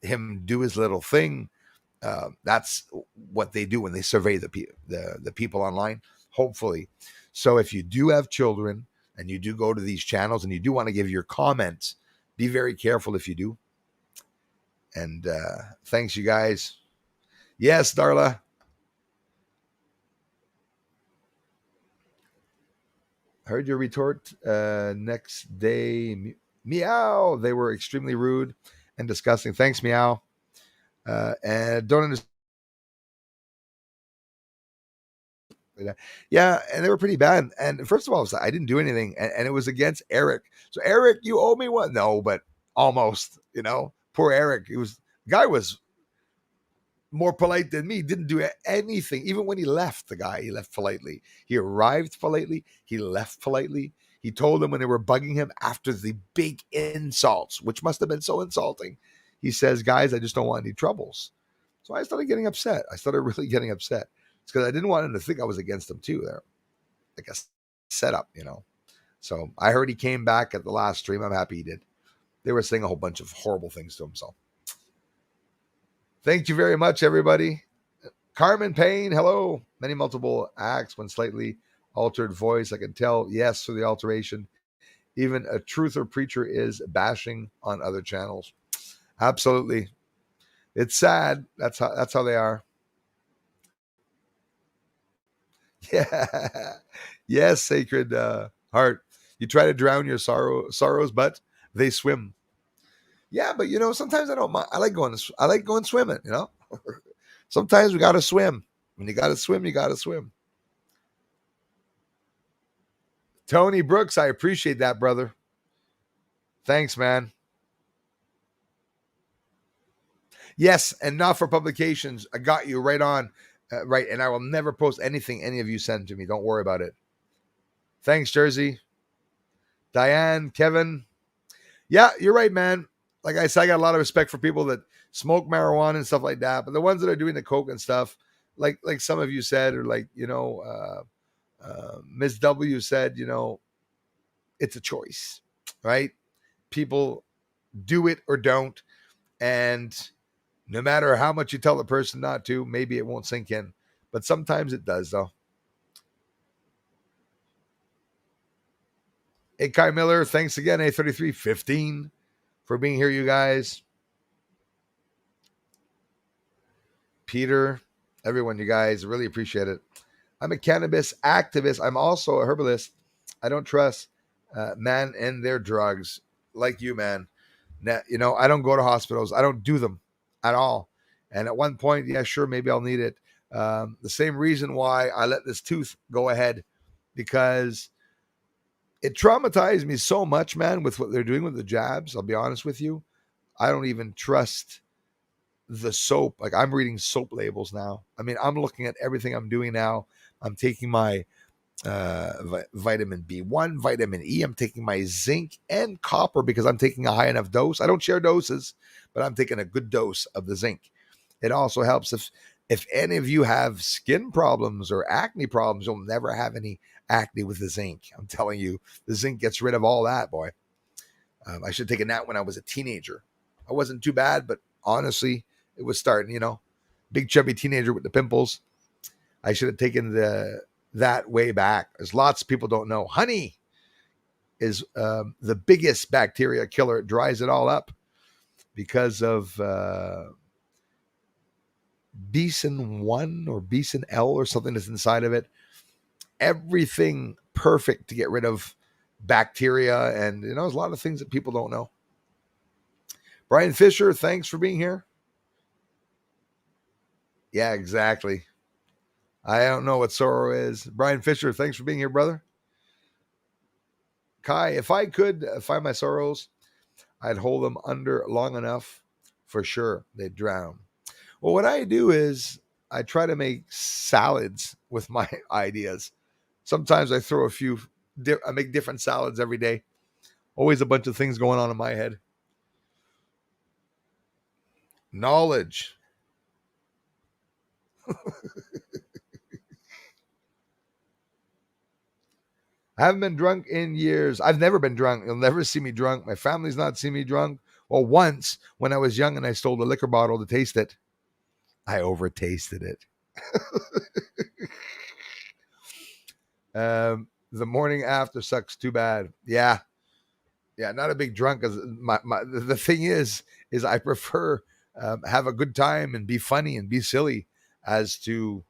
A: him do his little thing. That's what they do when they survey the people online, hopefully. So if you do have children and you do go to these channels and you do want to give your comments, be very careful if you do. And thanks, you guys. Yes, Darla. Heard your retort. Next day, meow. They were extremely rude and disgusting. Thanks, meow. And don't understand. Yeah, and they were pretty bad. And first of all, I didn't do anything, and it was against Eric. So Eric, you owe me one. No, but almost. Poor Eric. The guy was more polite than me. Didn't do anything. Even when he left, he left politely. He arrived politely. He left politely. He told them when they were bugging him after the big insults, which must have been so insulting. He says, guys, I just don't want any troubles. So I started getting upset. I started really getting upset. It's because I didn't want him to think I was against him too. There, like a setup. So I heard he came back at the last stream. I'm happy he did. They were saying a whole bunch of horrible things to him. So thank you very much, everybody. Carmen Payne, hello. Many multiple acts when slightly altered voice. I can tell yes through the alteration. Even a truther preacher is bashing on other channels. Absolutely. It's sad. That's how they are. Yeah. Yes, sacred heart. You try to drown your sorrows, but they swim. Yeah, but sometimes I don't mind. I like going swimming, Sometimes we gotta swim. When you gotta swim, you gotta swim. Tony Brooks, I appreciate that, brother. Thanks, man. Yes, and not for publications. I got you right on. Right, and I will never post anything any of you send to me. Don't worry about it. Thanks, Jersey. Diane, Kevin. Yeah, you're right, man. Like I said, I got a lot of respect for people that smoke marijuana and stuff like that. But the ones that are doing the coke and stuff, like some of you said, or like Ms. W said, it's a choice, right? People do it or don't, and no matter how much you tell the person not to, maybe it won't sink in. But sometimes it does, though. Hey, Kai Miller, thanks again, A3315, for being here, you guys. Peter, everyone, you guys, really appreciate it. I'm a cannabis activist. I'm also a herbalist. I don't trust man and their drugs like you, man. Now, I don't go to hospitals. I don't do them at all. And at one point, yeah, sure, maybe I'll need it. The same reason why I let this tooth go ahead, because it traumatized me so much, man, with what they're doing with the jabs. I'll be honest with you. I don't even trust the soap. Like, I'm reading soap labels now. I mean, I'm looking at everything I'm doing now. I'm taking my vitamin B1, vitamin E. I'm taking my zinc and copper because I'm taking a high enough dose. I don't share doses, but I'm taking a good dose of the zinc. It also helps if any of you have skin problems or acne problems, you'll never have any acne with the zinc. I'm telling you, the zinc gets rid of all that, boy. I should have taken that when I was a teenager. I wasn't too bad, but honestly, it was starting, big chubby teenager with the pimples. I should have taken that way back. As lots of people don't know, honey is the biggest bacteria killer. It dries it all up because of besan 1 or besan L or something that's inside of it. Everything perfect to get rid of bacteria, and there's a lot of things that people don't know. Brian Fisher, thanks for being here. Yeah, exactly. I don't know what sorrow is. Brian Fisher, thanks for being here, brother. Kai, if I could find my sorrows, I'd hold them under long enough for sure. They'd drown. Well, what I do is I try to make salads with my ideas. Sometimes I throw I make different salads every day. Always a bunch of things going on in my head. Knowledge. I haven't been drunk in years. I've never been drunk. You'll never see me drunk. My family's not seen me drunk. Well, once when I was young and I stole a liquor bottle to taste it, I overtasted it. The morning after sucks too bad. Yeah. Yeah. Not a big drunk. Cause the thing is I prefer have a good time and be funny and be silly as to,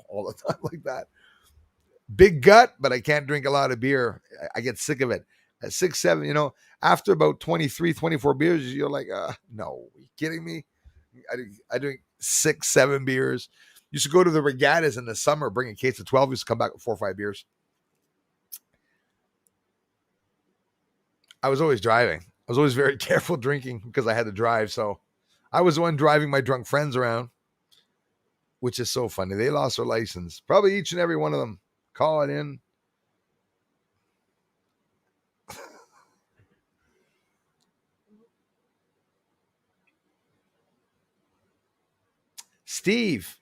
A: all the time like that. Big gut, but I can't drink a lot of beer. I get sick of it. At 6, 7, after about 23, 24 beers, you're like, no, are you kidding me? I drink 6, 7 beers. Used to go to the regattas in the summer, bring a case of 12, used to come back with 4 or 5 beers. I was always driving. I was always very careful drinking because I had to drive. So I was the one driving my drunk friends around, which is so funny. They lost their license. Probably each and every one of them. Call it in. Steve,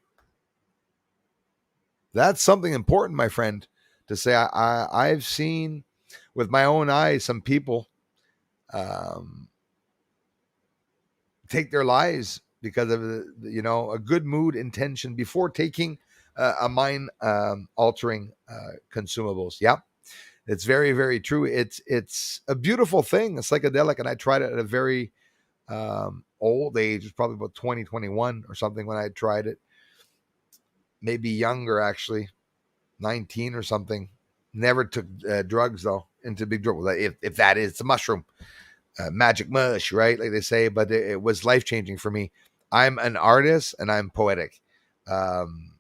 A: That's something important, my friend, to say. I've seen with my own eyes some people um, take their lives because of a good mood intention before taking a mind altering consumables. Yep, it's very very true. It's a beautiful thing, a psychedelic, and I tried it at a very old age. It's probably about 2021 or something when I tried it. Maybe younger, actually, 19 or something. Never took drugs though, into big drug. If that is the mushroom, magic mush, right? Like they say, but it was life changing for me. I'm an artist and I'm poetic. Um,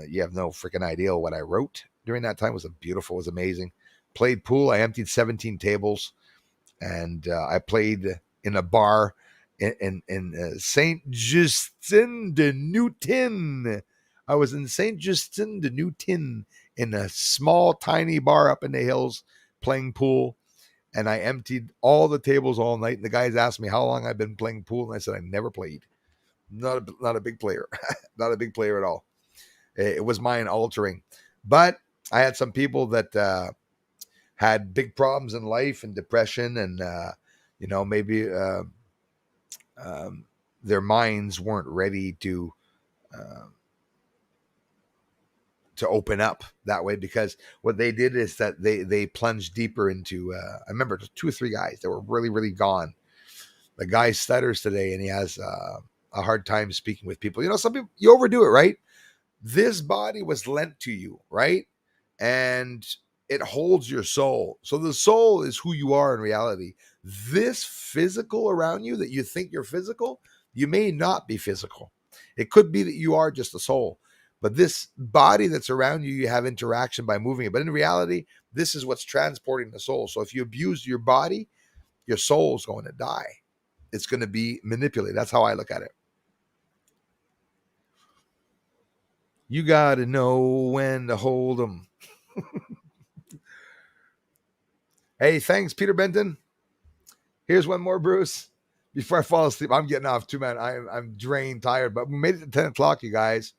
A: you have no freaking idea what I wrote during that time. It was beautiful, it was amazing. Played pool. I emptied 17 tables, and I played in a bar in Saint Justin de Newton. I was in Saint Justin de Newton in a small, tiny bar up in the hills playing pool, and I emptied all the tables all night. And the guys asked me how long I've been playing pool, and I said I never played. Not a big player, not a big player at all. It was mind altering, but I had some people that had big problems in life and depression, and maybe their minds weren't ready uh, to open up that way, because what they did is that they plunged deeper into I remember two or three guys that were really really gone. The guy stutters today, and he has a hard time speaking with people. Some people, you overdo it, right? This body was lent to you, right? And it holds your soul. So the soul is who you are in reality. This physical around you that you think you're physical, you may not be physical. It could be that you are just a soul. But this body that's around you, you have interaction by moving it. But in reality, this is what's transporting the soul. So if you abuse your body, your soul's going to die. It's going to be manipulated. That's how I look at it. You got to know when to hold them. Hey, thanks, Peter Benton. Here's one more, Bruce. Before I fall asleep, I'm getting off too, man. I'm drained, tired, but we made it to 10 o'clock, you guys.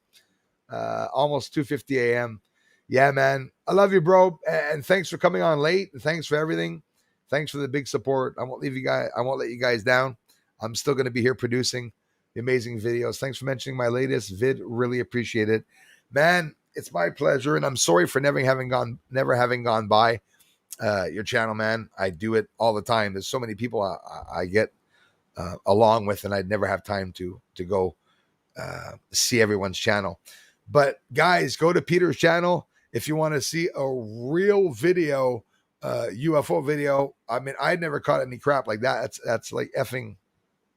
A: Almost 2:50 a.m. Yeah, man. I love you, bro. And thanks for coming on late. And thanks for everything. Thanks for the big support. I won't leave you guys. I won't let you guys down. I'm still going to be here producing the amazing videos. Thanks for mentioning my latest vid. Really appreciate it, man. It's my pleasure, and I'm sorry for never having gone by your channel, man. I do it all the time. There's so many people I get along with, and I'd never have time to go see everyone's channel. But guys, go to Peter's channel if you want to see a real video, UFO video. I mean, I never caught any crap like that. That's like effing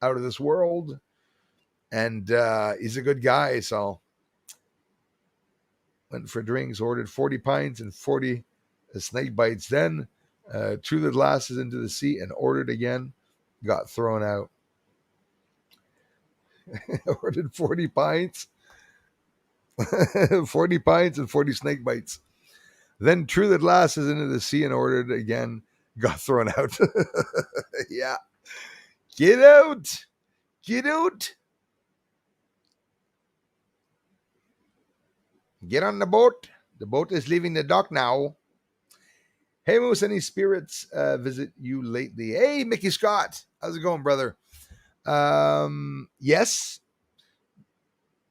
A: out of this world. And he's a good guy. So went for drinks, ordered 40 pints and 40 snake bites. Then threw the glasses into the sea and ordered again. Got thrown out. Ordered 40 pints. 40 pints and 40 snake bites. Then threw the glasses into the sea and ordered again. Got thrown out. Yeah. Get out. Get out. Get on the boat. The boat is leaving the dock now. Hey, Moose, any spirits visit you lately? Hey, Mickey Scott. How's it going, brother? Yes.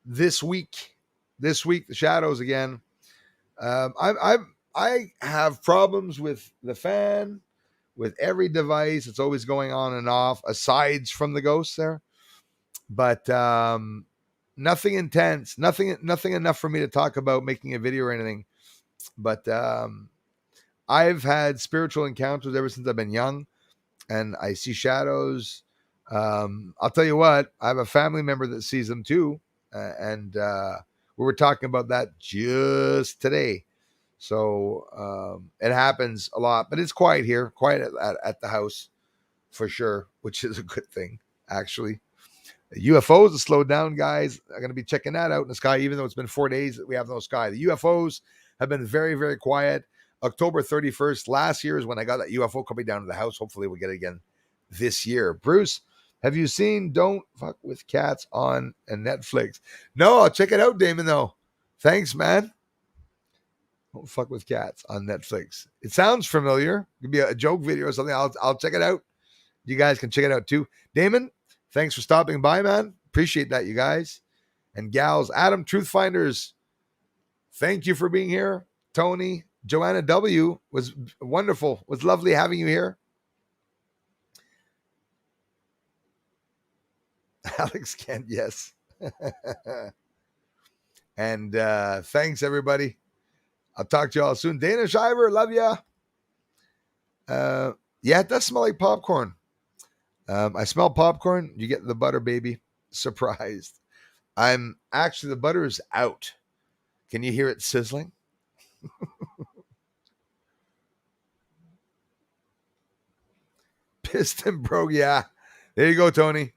A: This week, the shadows again. I have problems with the fan, with every device. It's always going on and off, aside from the ghosts there. But nothing intense, nothing enough for me to talk about making a video or anything. But I've had spiritual encounters ever since I've been young, and I see shadows. I'll tell you what, I have a family member that sees them too, and we were talking about that just today. So it happens a lot, but it's quiet here, quiet at the house for sure, which is a good thing, actually. UFOs have slowed down, guys. I'm going to be checking that out in the sky, even though it's been 4 days that we have no sky. The UFOs have been very, very quiet. October 31st last year is when I got that UFO coming down to the house. Hopefully we'll get it again this year. Bruce, have you seen Don't Fuck with Cats on Netflix? No, I'll check it out, Damon, though. Thanks, man. Don't fuck with cats on Netflix. It sounds familiar. It could be a joke video or something. I'll check it out. You guys can check it out too. Damon, thanks for stopping by, man. Appreciate that, you guys and gals. Adam, Truth Finders, thank you for being here. Tony, Joanna W. was wonderful. Was lovely having you here. Alex Kent, yes. And thanks, everybody. I'll talk to y'all soon. Dana Shiver, love ya. Yeah, it does smell like popcorn. I smell popcorn. You get the butter, baby. Surprised. I'm actually, the butter is out. Can you hear it sizzling? Piston bro, yeah. There you go, Tony.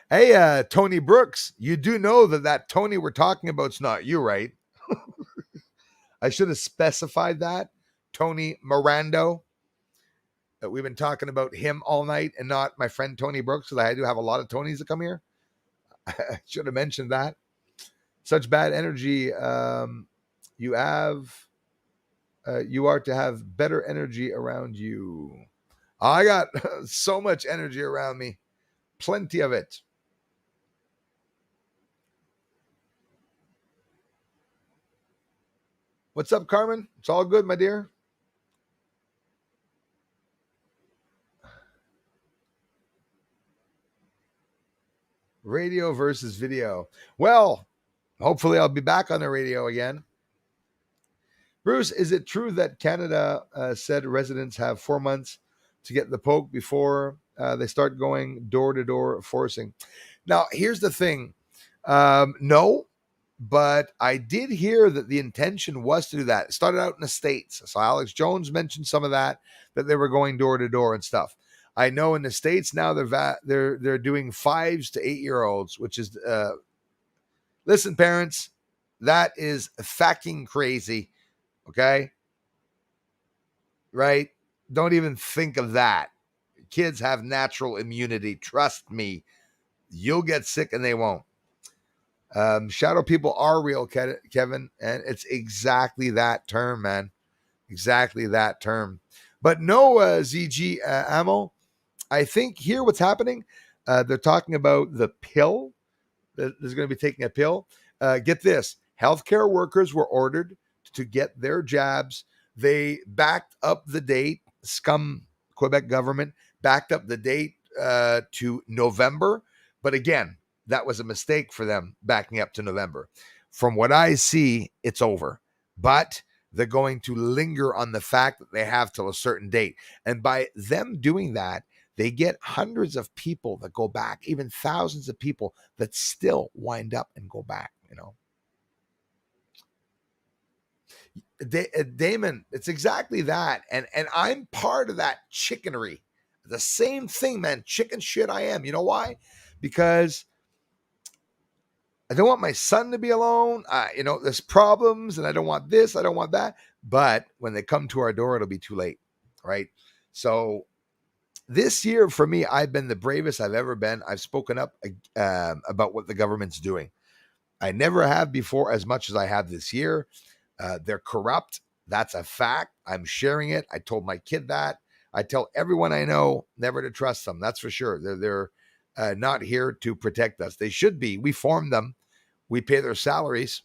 A: Hey, Tony Brooks, you do know that Tony we're talking about is not you, right? I should have specified that. Tony Mirando. We've been talking about him all night and not my friend Tony Brooks, because I do have a lot of Tonys that come here. I should have mentioned that. Such bad energy. You are to have better energy around you. I got so much energy around me. Plenty of it. What's up, Carmen? It's all good, my dear. Radio versus video. Well, hopefully I'll be back on the radio again. Bruce, is it true that Canada said residents have 4 months to get the poke before they start going door to door forcing? Now, here's the thing. No, but I did hear that the intention was to do that. It started out in the States. So Alex Jones mentioned some of that they were going door to door and stuff. I know in the States now they're doing 5s to 8-year-olds, which is listen, parents, that is fucking crazy. Okay? Right? Don't even think of that. Kids have natural immunity. Trust me. You'll get sick and they won't. Shadow people are real, Kevin, and it's exactly that term, man. Exactly that term. But no, ZG Ammo, I think here what's happening, they're talking about the pill. There's going to be taking a pill. Get this. Healthcare workers were ordered to get their jabs. They backed up the date. Scum Quebec government backed up the date to November. But again, that was a mistake for them backing up to November. From what I see, it's over. But they're going to linger on the fact that they have till a certain date. And by them doing that, they get hundreds of people that go back, even thousands of people that still wind up and go back, you know. Damon, it's exactly that. And I'm part of that chickenery. The same thing, man. Chicken shit I am. You know why? Because I don't want my son to be alone. There's problems and I don't want this. I don't want that. But when they come to our door, it'll be too late. Right. So this year for me, I've been the bravest I've ever been. I've spoken up about what the government's doing. I never have before as much as I have this year. They're corrupt. That's a fact. I'm sharing it. I told my kid that. I tell everyone I know never to trust them. That's for sure. They're not here to protect us. They should be. We form them. We pay their salaries.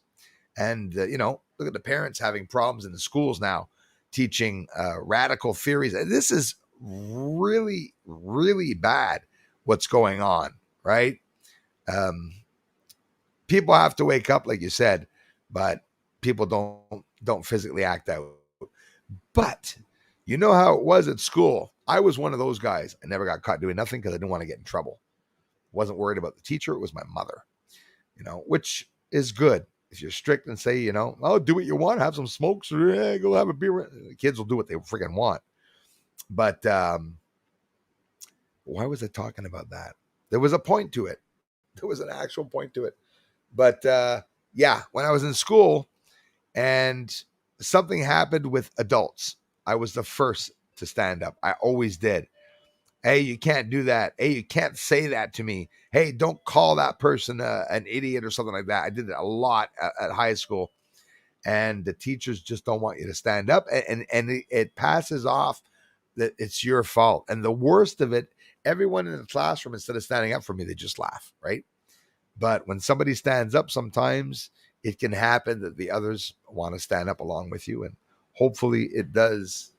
A: And, look at the parents having problems in the schools now, teaching radical theories. This is really, really bad what's going on, right? People have to wake up, like you said, but people don't physically act out. But you know how it was at school. I was one of those guys. I never got caught doing nothing because I didn't want to get in trouble. Wasn't worried about the teacher. It was my mother, which is good. If you're strict and say, oh, do what you want, have some smokes, or go have a beer. The kids will do what they freaking want. But why was I talking about that? There was a point to it. There was an actual point to it. But when I was in school and something happened with adults, I was the first to stand up. I always did. Hey, you can't do that. Hey, you can't say that to me. Hey, don't call that person an idiot or something like that. I did it a lot at high school, and the teachers just don't want you to stand up, and it passes off that it's your fault. And the worst of it, everyone in the classroom, instead of standing up for me, they just laugh, right? But when somebody stands up, sometimes it can happen that the others want to stand up along with you, and hopefully it does.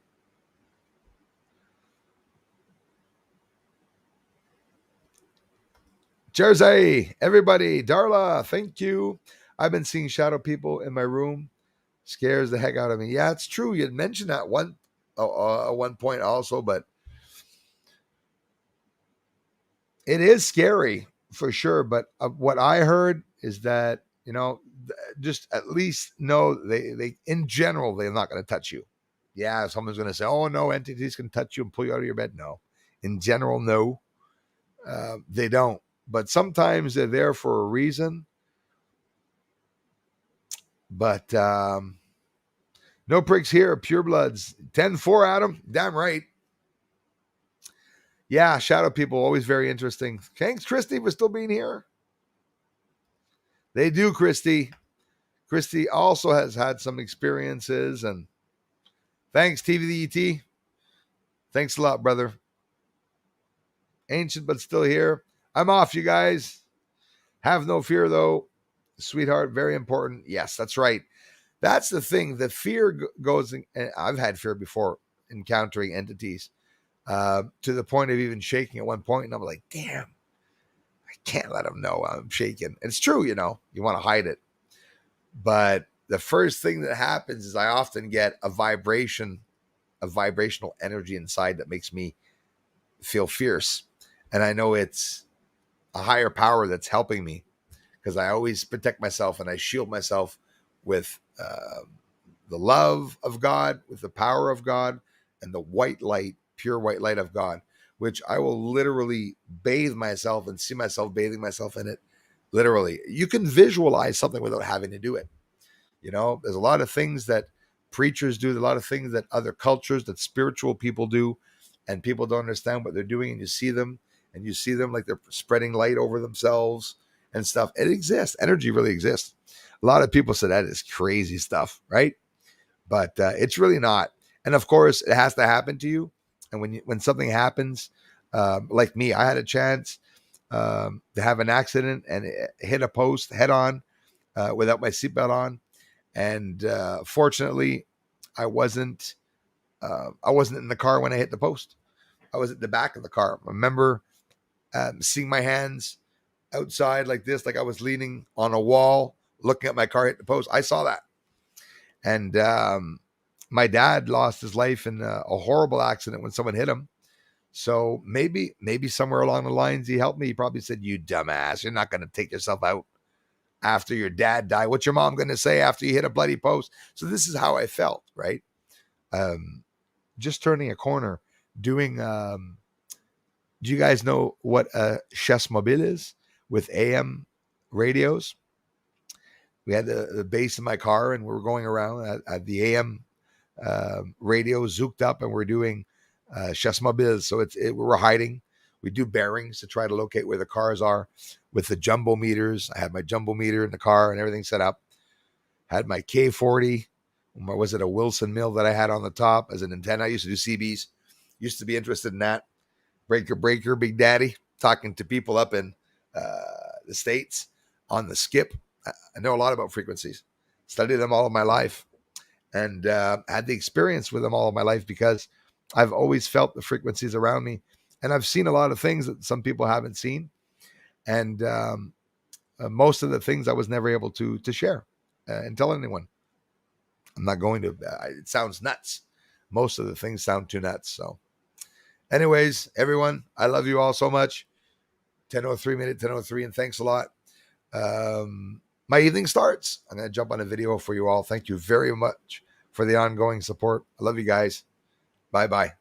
A: Jersey, everybody, Darla, thank you. I've been seeing shadow people in my room. Scares the heck out of me. Yeah, it's true. You had mentioned that one point also, but it is scary for sure. But what I heard is that just at least know they in general they're not going to touch you. Yeah, someone's going to say, "Oh no, entities can touch you and pull you out of your bed." No, in general, no, they don't. But sometimes they're there for a reason. But no pricks here, pure bloods. 10-4, Adam. Damn right. Yeah, shadow people, always very interesting. Thanks, Christy, for still being here. They do, Christy. Christy also has had some experiences. And thanks, TVET. Thanks a lot, brother. Ancient, but still here. I'm off, you guys. Have no fear, though. Sweetheart, very important. Yes, that's right. That's the thing. The fear goes, and I've had fear before encountering entities. To the point of even shaking at one point, and I'm like, damn, I can't let them know I'm shaking. And it's true, you want to hide it. But the first thing that happens is I often get a vibrational energy inside that makes me feel fierce. And I know it's a higher power that's helping me because I always protect myself and I shield myself with the love of God, with the power of God, and the white light, pure white light of God, which I will literally bathe myself and see myself bathing myself in it. Literally, you can visualize something without having to do it. There's a lot of things that preachers do, a lot of things that other cultures, that spiritual people do, and people don't understand what they're doing. And you see them like they're spreading light over themselves and stuff. It exists. Energy really exists. A lot of people say that is crazy stuff, right? But it's really not. And of course, it has to happen to you. And when something happens, like me, I had a chance to have an accident and hit a post head on without my seatbelt on. And fortunately, I wasn't in the car when I hit the post. I was at the back of the car. I remember seeing my hands outside like this, like I was leaning on a wall, looking at my car hit the post. I saw that. And my dad lost his life in a horrible accident when someone hit him. So maybe somewhere along the lines he helped me. He probably said, "You dumbass, you're not going to take yourself out after your dad died. What's your mom going to say after you hit a bloody post?" So this is how I felt, right? Just turning a corner, doing. Do you guys know what a chasse mobile is with AM radios? We had the base in my car, and we were going around at the AM radio zooked up, and we're doing chasse mobiles. So we were hiding. We do bearings to try to locate where the cars are with the jumbo meters. I had my jumbo meter in the car and everything set up. Had my K40. Was it a Wilson mill that I had on the top as an antenna? I used to do CBs. Used to be interested in that. Breaker, Big Daddy. Talking to people up in the States on the skip. I know a lot about frequencies. Studied them all of my life. And had the experience with them all of my life because I've always felt the frequencies around me. And I've seen a lot of things that some people haven't seen. And most of the things I was never able to share and tell anyone. I'm not going to. It sounds nuts. Most of the things sound too nuts. So anyways, everyone, I love you all so much. 10:03 minute, 10:03, and thanks a lot. My evening starts. I'm going to jump on a video for you all. Thank you very much for the ongoing support. I love you guys. Bye-bye.